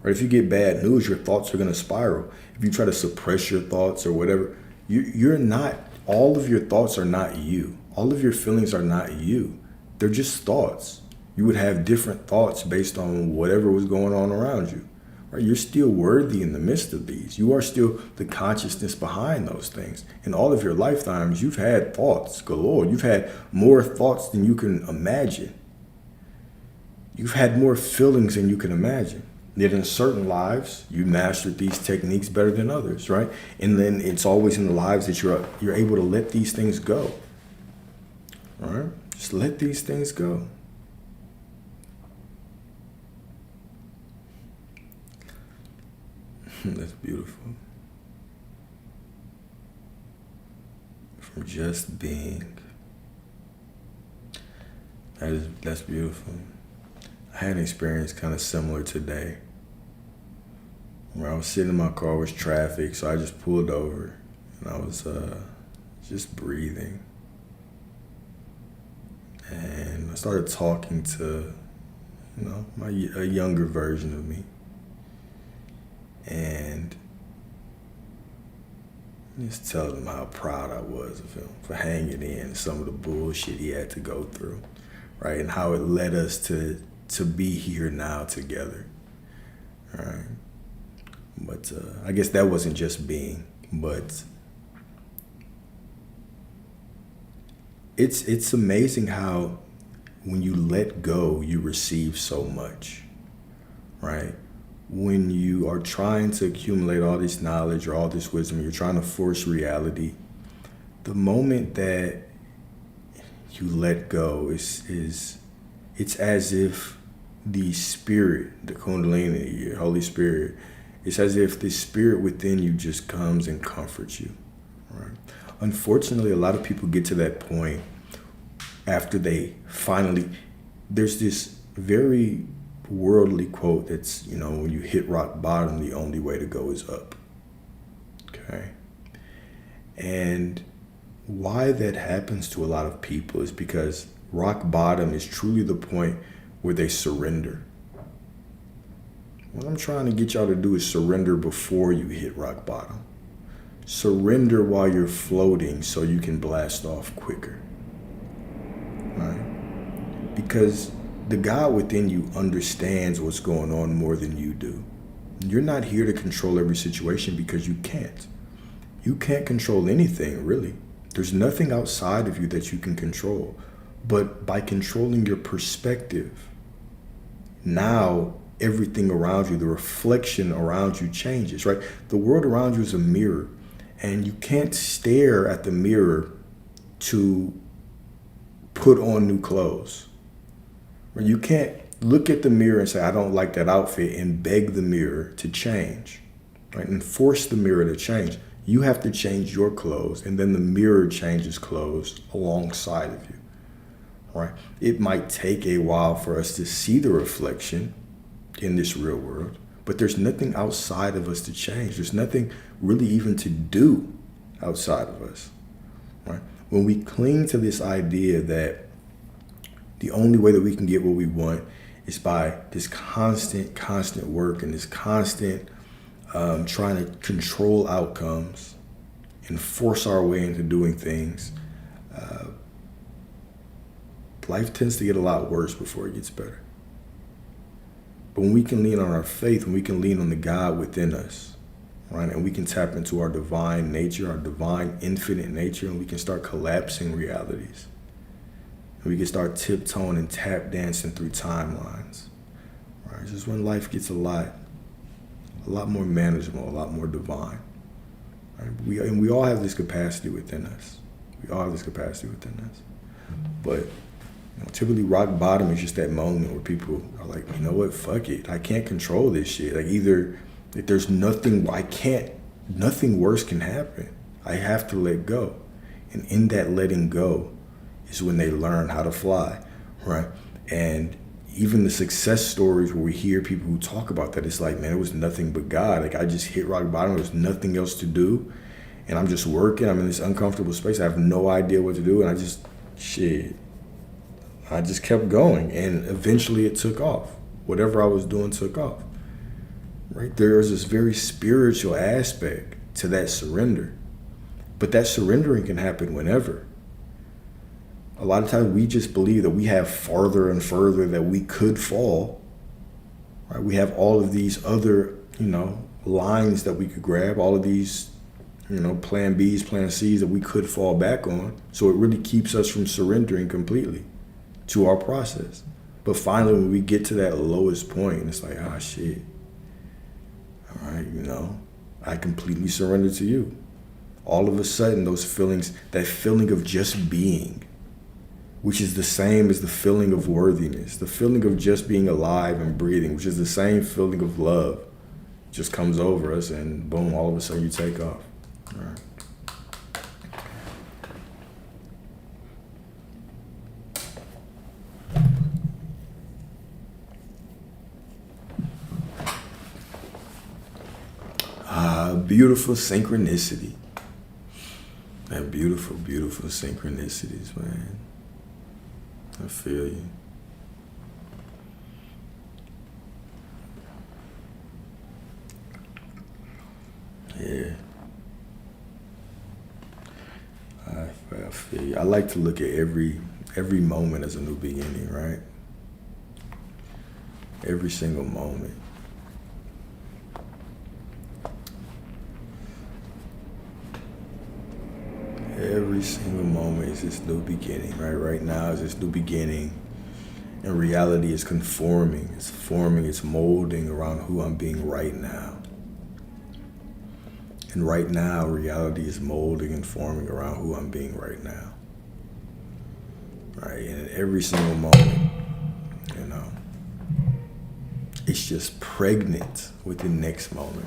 Right? If you get bad news, your thoughts are going to spiral. If you try to suppress your thoughts or whatever, you're not, all of your thoughts are not you. All of your feelings are not you. They're just thoughts. You would have different thoughts based on whatever was going on around you. Right? You're still worthy in the midst of these. You are still the consciousness behind those things. In all of your lifetimes, you've had thoughts galore. You've had more thoughts than you can imagine. You've had more feelings than you can imagine. Yet in certain lives, you mastered these techniques better than others, right? And then it's always in the lives that you're able to let these things go. All right? Just let these things go. That's beautiful. From just being. That's beautiful. I had an experience kind of similar today. Where I was sitting in my car, was traffic, so I just pulled over and I was just breathing. And I started talking to, a younger version of me. And just telling him how proud I was of him for hanging in some of the bullshit he had to go through, right? And how it led us to be here now together, right? But I guess that wasn't just being, but it's amazing how when you let go, you receive so much, right? When you are trying to accumulate all this knowledge or all this wisdom, you're trying to force reality, the moment that you let go it's as if the spirit, the Kundalini, your Holy Spirit, it's as if the spirit within you just comes and comforts you, right? Unfortunately, a lot of people get to that point after they finally, there's this very worldly quote that's, when you hit rock bottom, the only way to go is up. Okay? And why that happens to a lot of people is because rock bottom is truly the point where they surrender. What I'm trying to get y'all to do is surrender before you hit rock bottom. Surrender while you're floating so you can blast off quicker. Right? Because the God within you understands what's going on more than you do. You're not here to control every situation because you can't. You can't control anything, really. There's nothing outside of you that you can control. But by controlling your perspective, now everything around you, the reflection around you changes, right? The world around you is a mirror, and you can't stare at the mirror to put on new clothes. You can't look at the mirror and say, I don't like that outfit, and beg the mirror to change, right? And force the mirror to change. You have to change your clothes, and then the mirror changes clothes alongside of you, right? It might take a while for us to see the reflection in this real world, but there's nothing outside of us to change. There's nothing really even to do outside of us, right? When we cling to this idea that the only way that we can get what we want is by this constant work and this constant trying to control outcomes and force our way into doing things, life tends to get a lot worse before it gets better. But when we can lean on our faith, when we can lean on the God within us, right, and we can tap into our divine nature, our divine infinite nature, and we can start collapsing realities. We can start tiptoeing and tap dancing through timelines. Right? Just when life gets a lot more manageable, a lot more divine. Right? We all have this capacity within us. But typically rock bottom is just that moment where people are like, you know what, fuck it. I can't control this shit. Like either if there's nothing worse can happen. I have to let go. And in that letting go is when they learn how to fly, right? And even the success stories where we hear people who talk about that, it's like, man, it was nothing but God. Like, I just hit rock bottom. There's nothing else to do. And I'm just working. I'm in this uncomfortable space. I have no idea what to do. And I just kept going. And eventually it took off. Whatever I was doing took off, right? There's this very spiritual aspect to that surrender. But that surrendering can happen whenever. A lot of times we just believe that we have farther and further that we could fall, right? We have all of these other, lines that we could grab, all of these, plan Bs, plan Cs that we could fall back on. So it really keeps us from surrendering completely to our process. But finally, when we get to that lowest point, it's like, shit. All right, I completely surrender to you. All of a sudden, those feelings, that feeling of just being, which is the same as the feeling of worthiness, the feeling of just being alive and breathing, which is the same feeling of love, just comes over us, and boom, all of a sudden you take off. All right. Beautiful synchronicity. And beautiful, beautiful synchronicities, man. I feel you. Yeah. I feel you. I like to look at every moment as a new beginning, right? Every single moment. Every single moment is this new beginning, right? Right now is this new beginning. And reality is conforming. It's forming, it's molding around who I'm being right now. And right now, reality is molding and forming around who I'm being right now. Right? And every single moment, it's just pregnant with the next moment.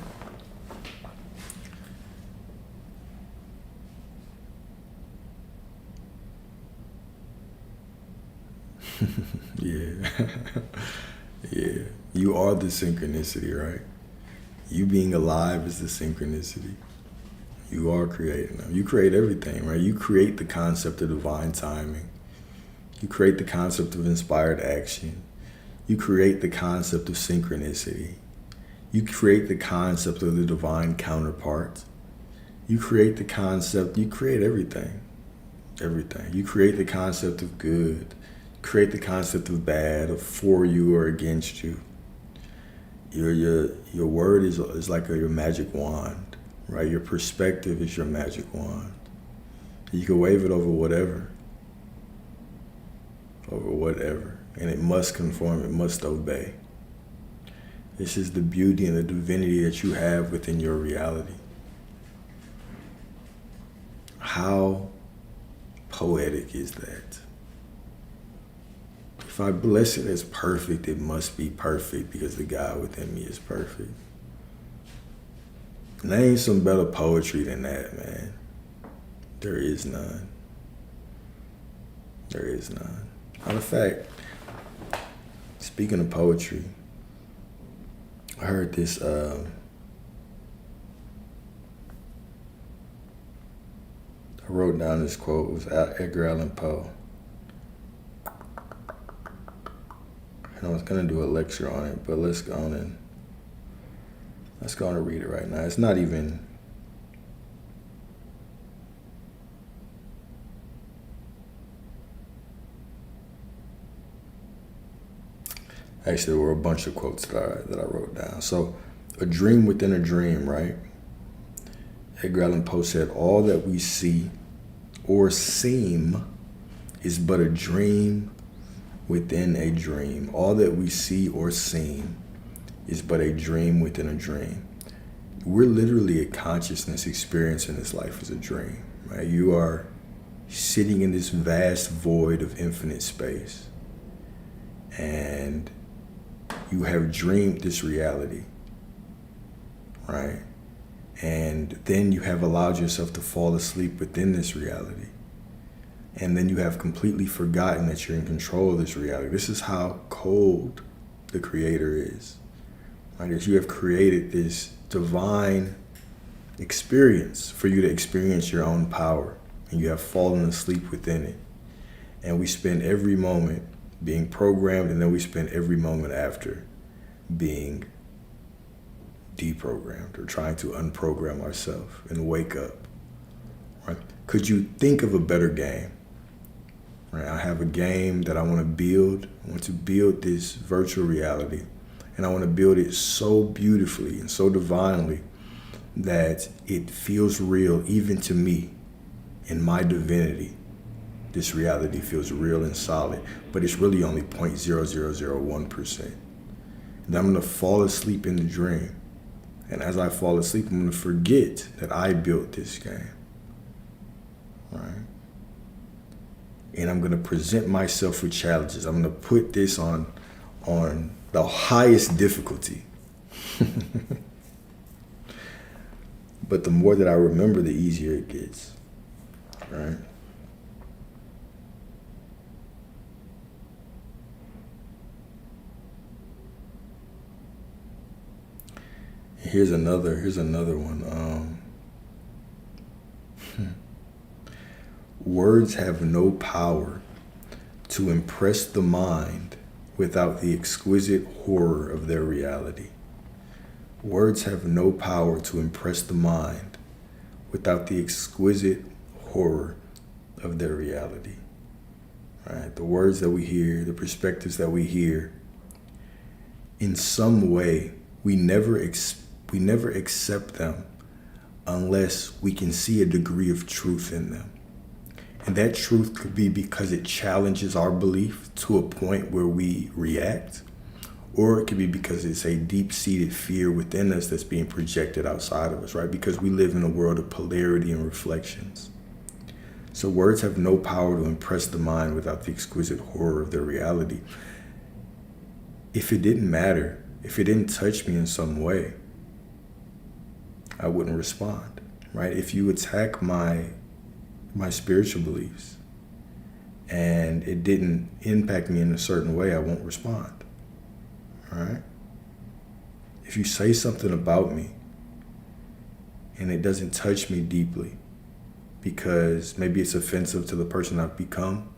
Yeah. Yeah. You are the synchronicity, right? You being alive is the synchronicity. You are creating them. You create everything, right? You create the concept of divine timing. You create the concept of inspired action. You create the concept of synchronicity. You create the concept of the divine counterpart. You create the concept, you create everything. Everything. You create the concept of good. Create the concept of bad, of for you or against you. Your word is like your magic wand, right? Your perspective is your magic wand. You can wave it over whatever. And it must conform, it must obey. This is the beauty and the divinity that you have within your reality. How poetic is that? If I bless it as perfect, it must be perfect because the God within me is perfect. And there ain't some better poetry than that, man. There is none. There is none. Matter of fact, speaking of poetry, I heard this, I wrote down this quote. It was Edgar Allan Poe. And I was gonna do a lecture on it, but let's go on and read it right now. It's not even, actually there were a bunch of quotes that I wrote down. So, a dream within a dream, right? Edgar Allan Poe said, all that we see or seem is but a dream within a dream. All that we see or seem is but a dream within a dream. We're literally a consciousness experiencing this life as a dream, right? You are sitting in this vast void of infinite space, and you have dreamed this reality, right? And then you have allowed yourself to fall asleep within this reality. And then you have completely forgotten that you're in control of this reality. This is how cold the Creator is. Right? As you have created this divine experience for you to experience your own power, and you have fallen asleep within it. And we spend every moment being programmed, and then we spend every moment after being deprogrammed or trying to unprogram ourselves and wake up. Right? Could you think of a better game? Right? I have a game that I want to build. I want to build this virtual reality, and I want to build it so beautifully and so divinely that it feels real even to me in my divinity. This reality feels real and solid, but it's really only 0.0001%. And I'm going to fall asleep in the dream. And as I fall asleep, I'm going to forget that I built this game. Right? And I'm going to present myself with challenges. I'm going to put this on the highest difficulty. But the more that I remember, the easier it gets. Right? Here's another one. Words have no power to impress the mind without the exquisite horror of their reality. Words have no power to impress the mind without the exquisite horror of their reality. Right? The words that we hear, the perspectives that we hear, in some way, we never accept them unless we can see a degree of truth in them. And that truth could be because it challenges our belief to a point where we react, or it could be because it's a deep-seated fear within us that's being projected outside of us, right? Because we live in a world of polarity and reflections. So words have no power to impress the mind without the exquisite horror of their reality. If it didn't matter, if it didn't touch me in some way, I wouldn't respond, right? If you attack my spiritual beliefs and it didn't impact me in a certain way, I won't respond, all right? If you say something about me and it doesn't touch me deeply because maybe it's offensive to the person I've become,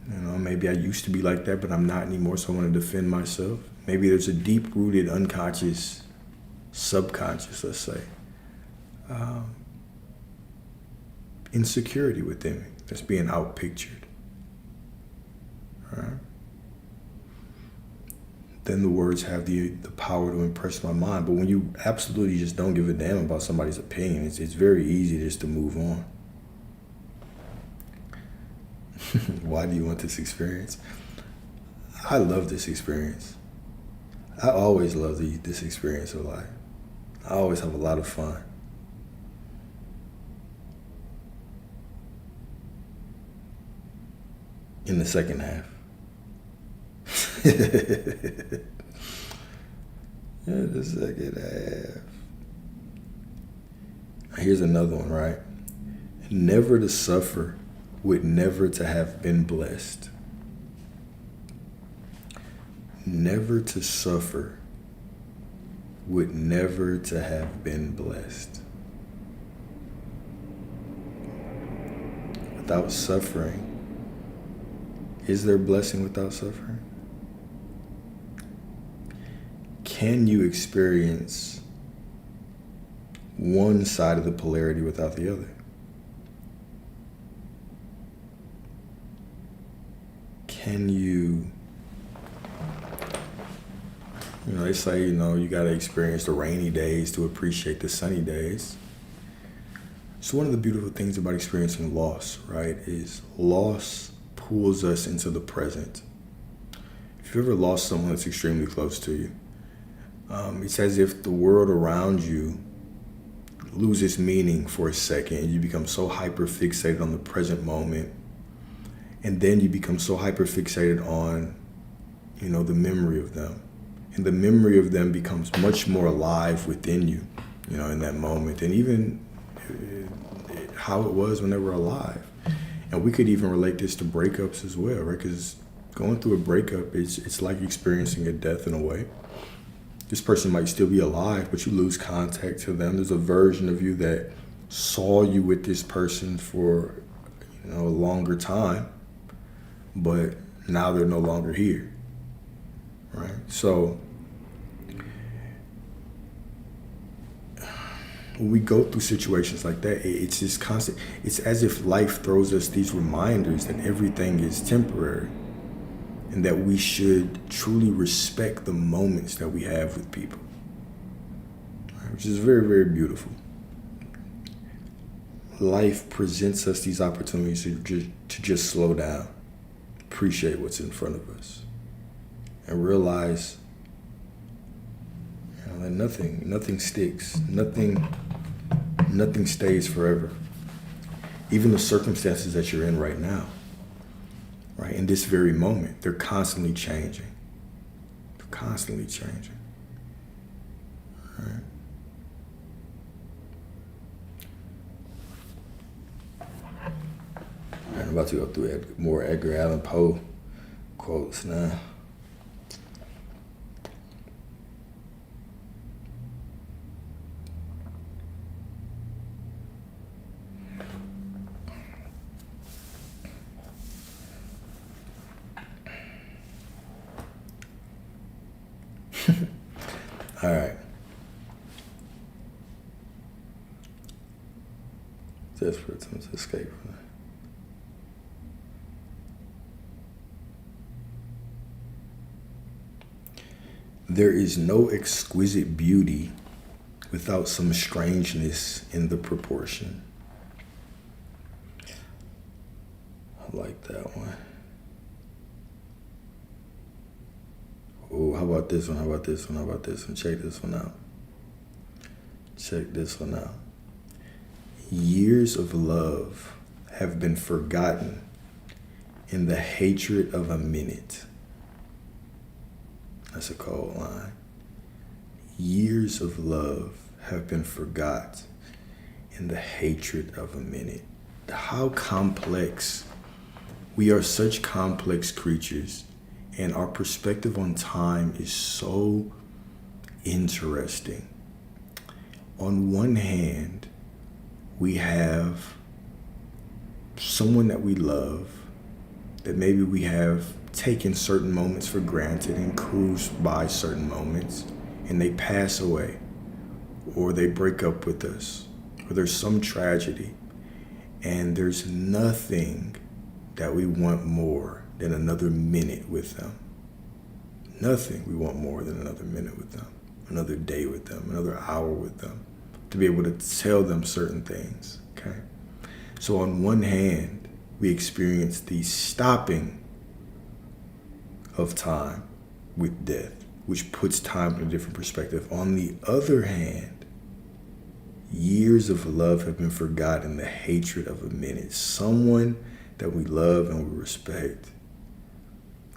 maybe I used to be like that, but I'm not anymore, so I want to defend myself. Maybe there's a deep-rooted, unconscious, subconscious, let's say, insecurity within me that's being outpictured. All right? Then the words have the power to impress my mind. But when you absolutely just don't give a damn about somebody's opinion, it's very easy just to move on. Why do you want this experience? I love this experience. I always love this experience of life. I always have a lot of fun. In the second half. In the second half. Here's another one, right? Never to suffer would never to have been blessed. Never to suffer would never to have been blessed. Without suffering, is there blessing without suffering? Can you experience one side of the polarity without the other? Can you, they say, you got to experience the rainy days to appreciate the sunny days. So one of the beautiful things about experiencing loss, right, is loss pulls us into the present. If you ever lost someone that's extremely close to you, it's as if the world around you loses meaning for a second and you become so hyper fixated on the present moment. And then you become so hyper fixated on, the memory of them. And the memory of them becomes much more alive within you, in that moment. And even how it was when they were alive. And we could even relate this to breakups as well, right? Because going through a breakup, it's like experiencing a death in a way. This person might still be alive, but you lose contact to them. There's a version of you that saw you with this person for, a longer time, but now they're no longer here, right? So when we go through situations like that, it's just constant. It's as if life throws us these reminders that everything is temporary and that we should truly respect the moments that we have with people, right? Which is very, very beautiful. Life presents us these opportunities to just slow down, appreciate what's in front of us, and realize that nothing sticks, nothing stays forever. Even the circumstances that you're in right now, right, in this very moment, they're constantly changing. They're constantly changing. All right. I'm about to go through more Edgar Allan Poe quotes now. All right. Desperate attempts to escape from that. There is no exquisite beauty without some strangeness in the proportion. I like that one. Oh, how about this one? How about this one? How about this one? Check this one out. Check this one out. Years of love have been forgotten in the hatred of a minute. That's a cold line. Years of love have been forgot in the hatred of a minute. How complex. We are such complex creatures, and our perspective on time is so interesting. On one hand, we have someone that we love, that maybe we have taken certain moments for granted and cruised by certain moments, and they pass away, or they break up with us, or there's some tragedy, and there's nothing that we want more than another minute with them. Nothing we want more than another minute with them, another day with them, another hour with them, to be able to tell them certain things, okay? So on one hand, we experience the stopping of time with death, which puts time in a different perspective. On the other hand, years of love have been forgotten in the hatred of a minute. Someone that we love and we respect,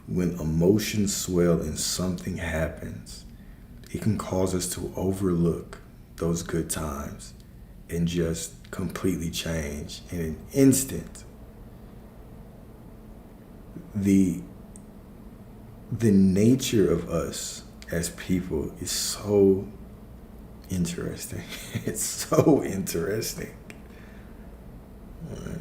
when emotions swell and something happens, it can cause us to overlook those good times and just completely change in an instant. The nature of us as people is so interesting. It's so interesting. All right.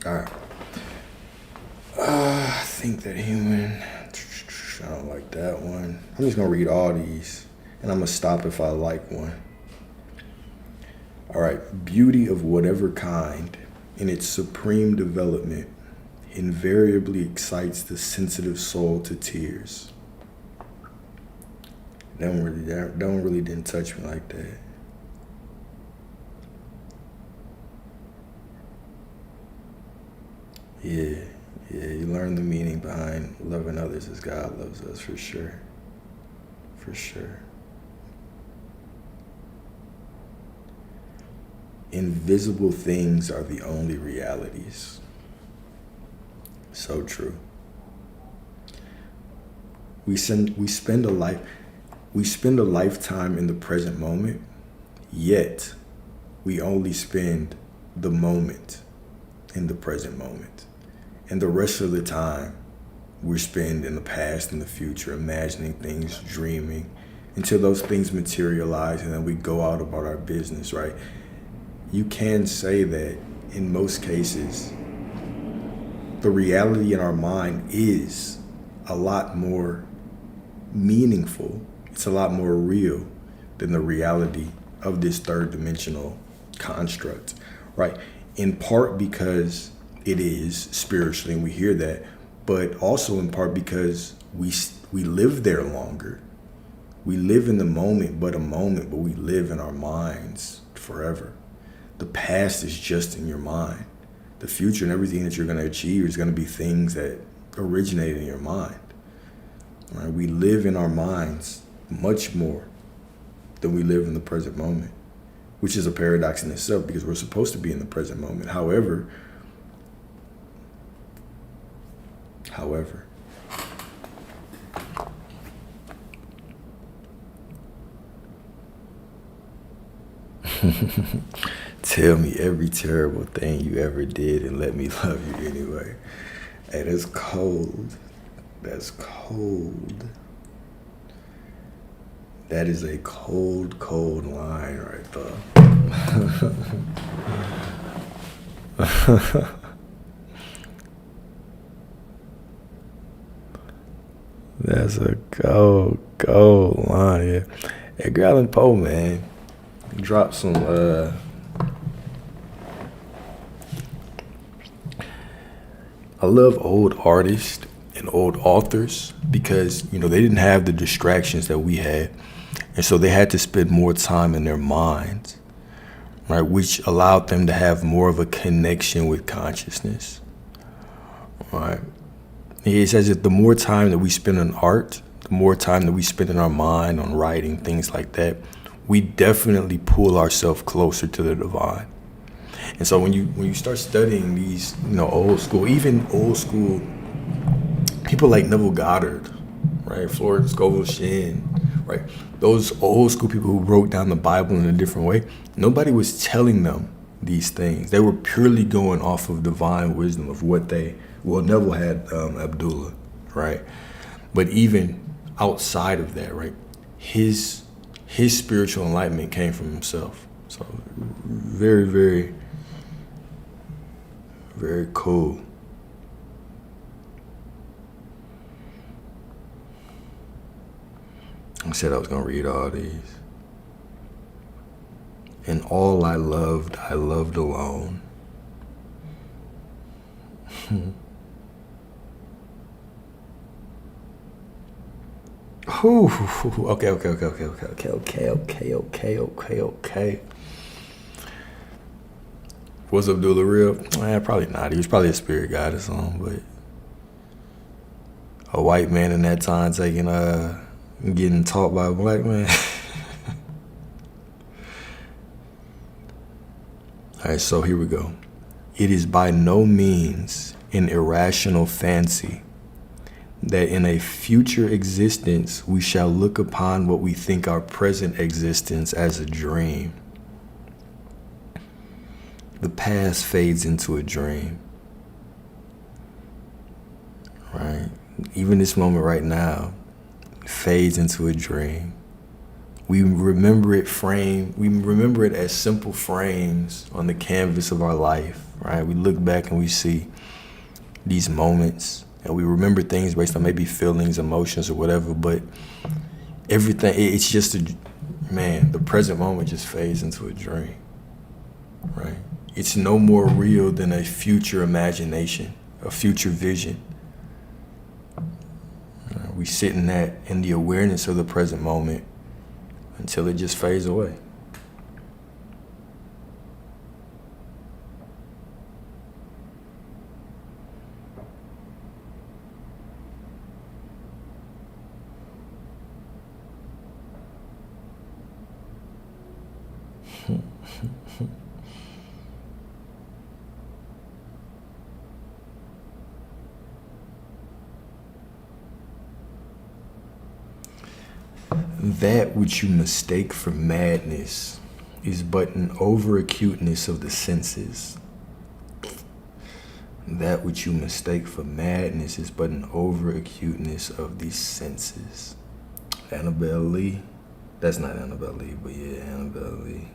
All right. I think that human. I don't like that one. I'm just gonna read all these, and I'm gonna stop if I like one. All right. Beauty of whatever kind, in its supreme development, invariably excites the sensitive soul to tears. Don't really didn't touch me like that. Yeah, Yeah, you learn the meaning behind loving others as God loves us, for sure. For sure. Invisible things are the only realities. So true. We spend a lifetime in the present moment, yet we only spend the moment in the present moment. And the rest of the time we spend in the past and the future, imagining things, dreaming, until those things materialize and then we go out about our business, right? You can say that in most cases, the reality in our mind is a lot more meaningful. It's a lot more real than the reality of this third dimensional construct, right? In part because it is spiritually, and we hear that, but also in part because we live there longer. We live in the moment, but we live in our minds forever. The past is just in your mind. The future and everything that you're going to achieve is going to be things that originate in your mind. Right? We live in our minds much more than we live in the present moment, which is a paradox in itself because we're supposed to be in the present moment. However, tell me every terrible thing you ever did and let me love you anyway. Hey, that's cold. That's cold. That is a cold, cold line right there. That's a cold, cold line, yeah. Edgar Allan Poe, man, drop some I love old artists and old authors because, they didn't have the distractions that we had. And so they had to spend more time in their minds, right? Which allowed them to have more of a connection with consciousness, right? It's as if the more time that we spend on art, the more time that we spend in our mind on writing, things like that, we definitely pull ourselves closer to the divine. And so when you start studying these, old school people like Neville Goddard, right, Florence Scovel Shinn, right, those old school people who wrote down the Bible in a different way, nobody was telling them these things. They were purely going off of divine wisdom of Neville had Abdullah, right? But even outside of that, right, his spiritual enlightenment came from himself. So very, very, very cool. I said I was going to read all these. And all I loved alone. Okay. Was Abdullah real? Probably not. He was probably a spirit guide or something, but a white man in that time getting taught by a black man. All right, so here we go. It is by no means an irrational fancy that in a future existence we shall look upon what we think our present existence as a dream. The past fades into a dream, right? Even this moment right now fades into a dream. We remember it as simple frames on the canvas of our life, right? We look back and we see these moments and we remember things based on maybe feelings, emotions, or whatever, but everything, it's just the present moment just fades into a dream, right? It's no more real than a future imagination, a future vision. We sit in the awareness of the present moment until it just fades away. That which you mistake for madness is but an over-acuteness of the senses. That which you mistake for madness is but an over-acuteness of the senses. Annabelle Lee. That's not Annabelle Lee, but yeah, Annabelle Lee.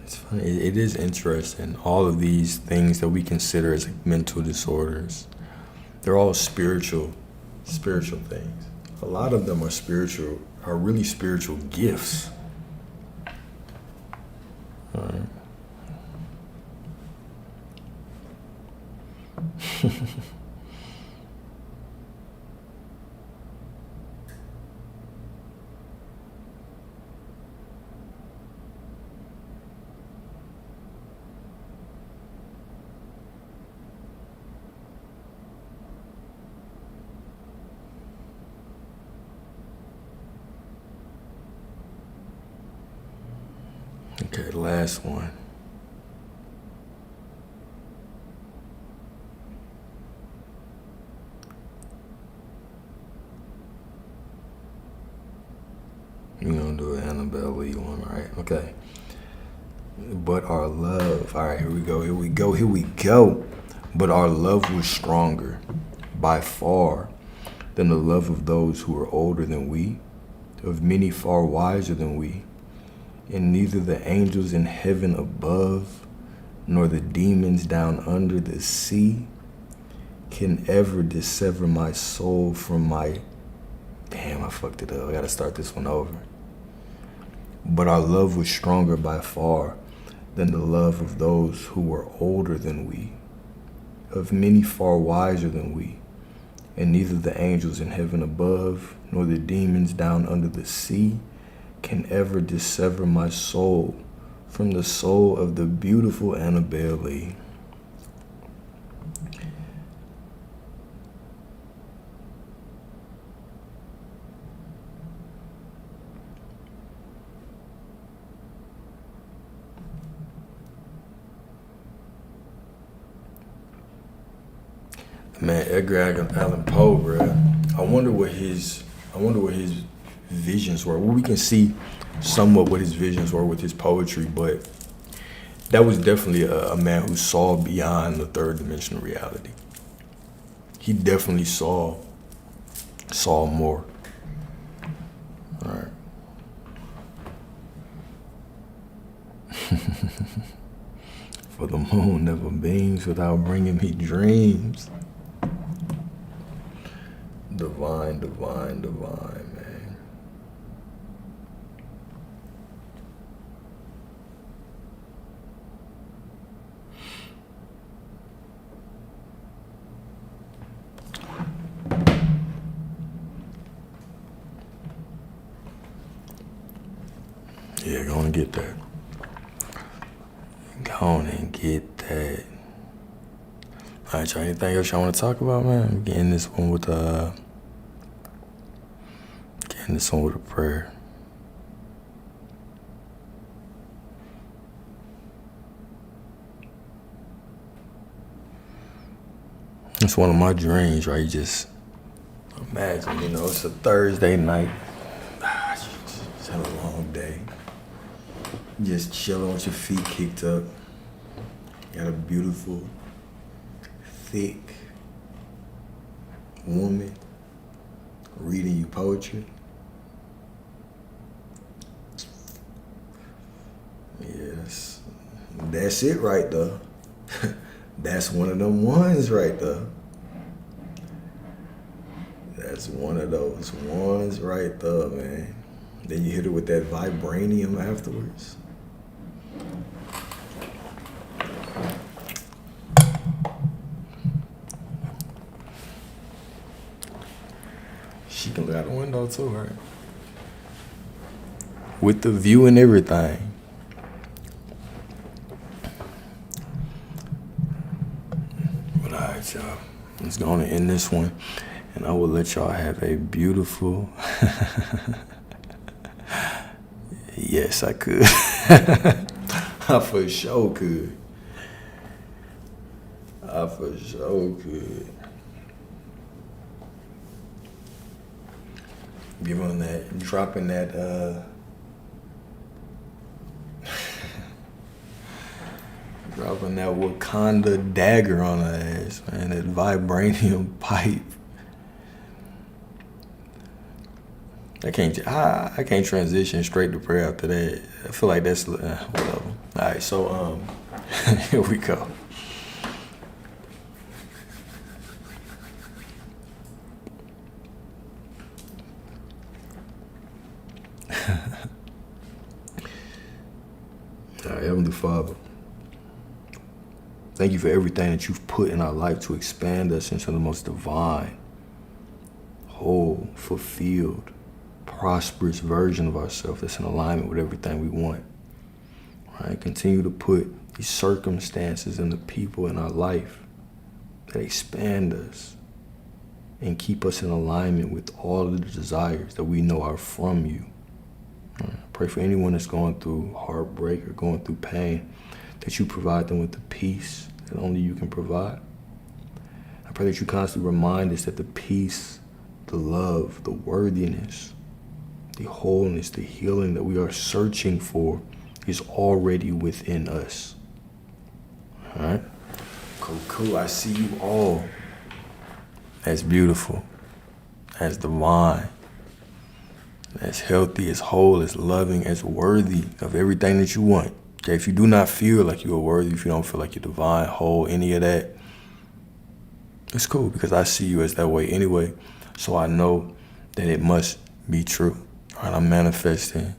It's funny. It is interesting. All of these things that we consider as like mental disorders, they're all spiritual things. A lot of them are really spiritual gifts. All right. Okay, last one. We're gonna do an Annabelle Lee one, right? Okay. But our love, all right, here we go. But our love was stronger by far than the love of those who are older than we, of many far wiser than we. And neither the angels in heaven above, nor the demons down under the sea can ever dissever my soul from my... Damn, I fucked it up. I gotta start this one over. But our love was stronger by far than the love of those who were older than we, of many far wiser than we. And neither the angels in heaven above, nor the demons down under the sea can ever dissever my soul from the soul of the beautiful Annabelle Lee. Man, Edgar Allan Poe, bruh. I wonder what his visions were. Well, we can see somewhat what his visions were with his poetry, but that was definitely a man who saw beyond the third dimensional reality. He definitely saw more. All right. For the moon never beams without bringing me dreams. Divine, man. Yeah, go on and get that. Go on and get that. All right, y'all. Anything else y'all want to talk about, man? Getting this one with a prayer. It's one of my dreams, right? You just imagine, it's a Thursday night. It's had a long day. Just chilling with your feet kicked up. You got a beautiful, thick woman reading you poetry. Yes, that's it right there. That's one of them ones right there. That's one of those ones right there, man. Then you hit her with that vibranium afterwards. She can look out the window too, right? With the view and everything. But all right, y'all. Let's go on and end this one. And I will let y'all have a beautiful... Yes, I could. I for sure could. I for sure could. Give on that, dropping that, dropping that Wakanda dagger on her ass, man. That vibranium pipe. I can't transition straight to prayer after that. I feel like that's whatever. All right, so here we go. All right, Heavenly Father, thank you for everything that you've put in our life to expand us into the most divine, whole, fulfilled, prosperous version of ourselves that's in alignment with everything we want. All right, continue to put these circumstances and the people in our life that expand us and keep us in alignment with all of the desires that we know are from you. I pray for anyone that's going through heartbreak or going through pain, that you provide them with the peace that only you can provide. I pray that you constantly remind us that the peace, the love, the worthiness, the wholeness, the healing that we are searching for is already within us. All right? Cool. I see you all as beautiful, as divine, as healthy, as whole, as loving, as worthy of everything that you want. Okay, if you do not feel like you are worthy, if you don't feel like you're divine, whole, any of that, it's cool because I see you as that way anyway. So I know that it must be true. All right, I'm manifesting.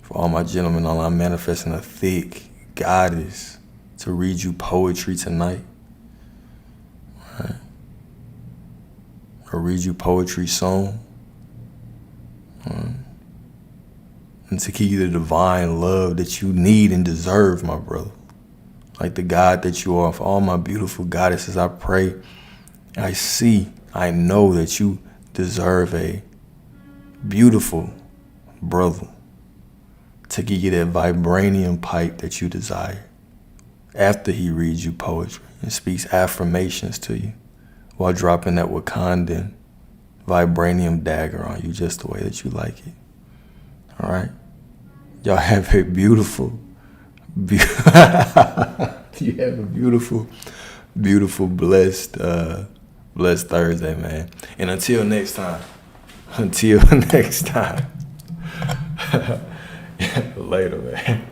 For all my gentlemen, I'm manifesting a thick goddess to read you poetry tonight. All right. Or read you poetry song. And to give you the divine love that you need and deserve, my brother. Like the God that you are. For all my beautiful goddesses, I pray, I know that you deserve a beautiful brother to give you that vibranium pipe that you desire after he reads you poetry and speaks affirmations to you while dropping that Wakandan vibranium dagger on you just the way that you like it. All right? Y'all have a beautiful, you have a beautiful, blessed Thursday, man. And until next time, later, man.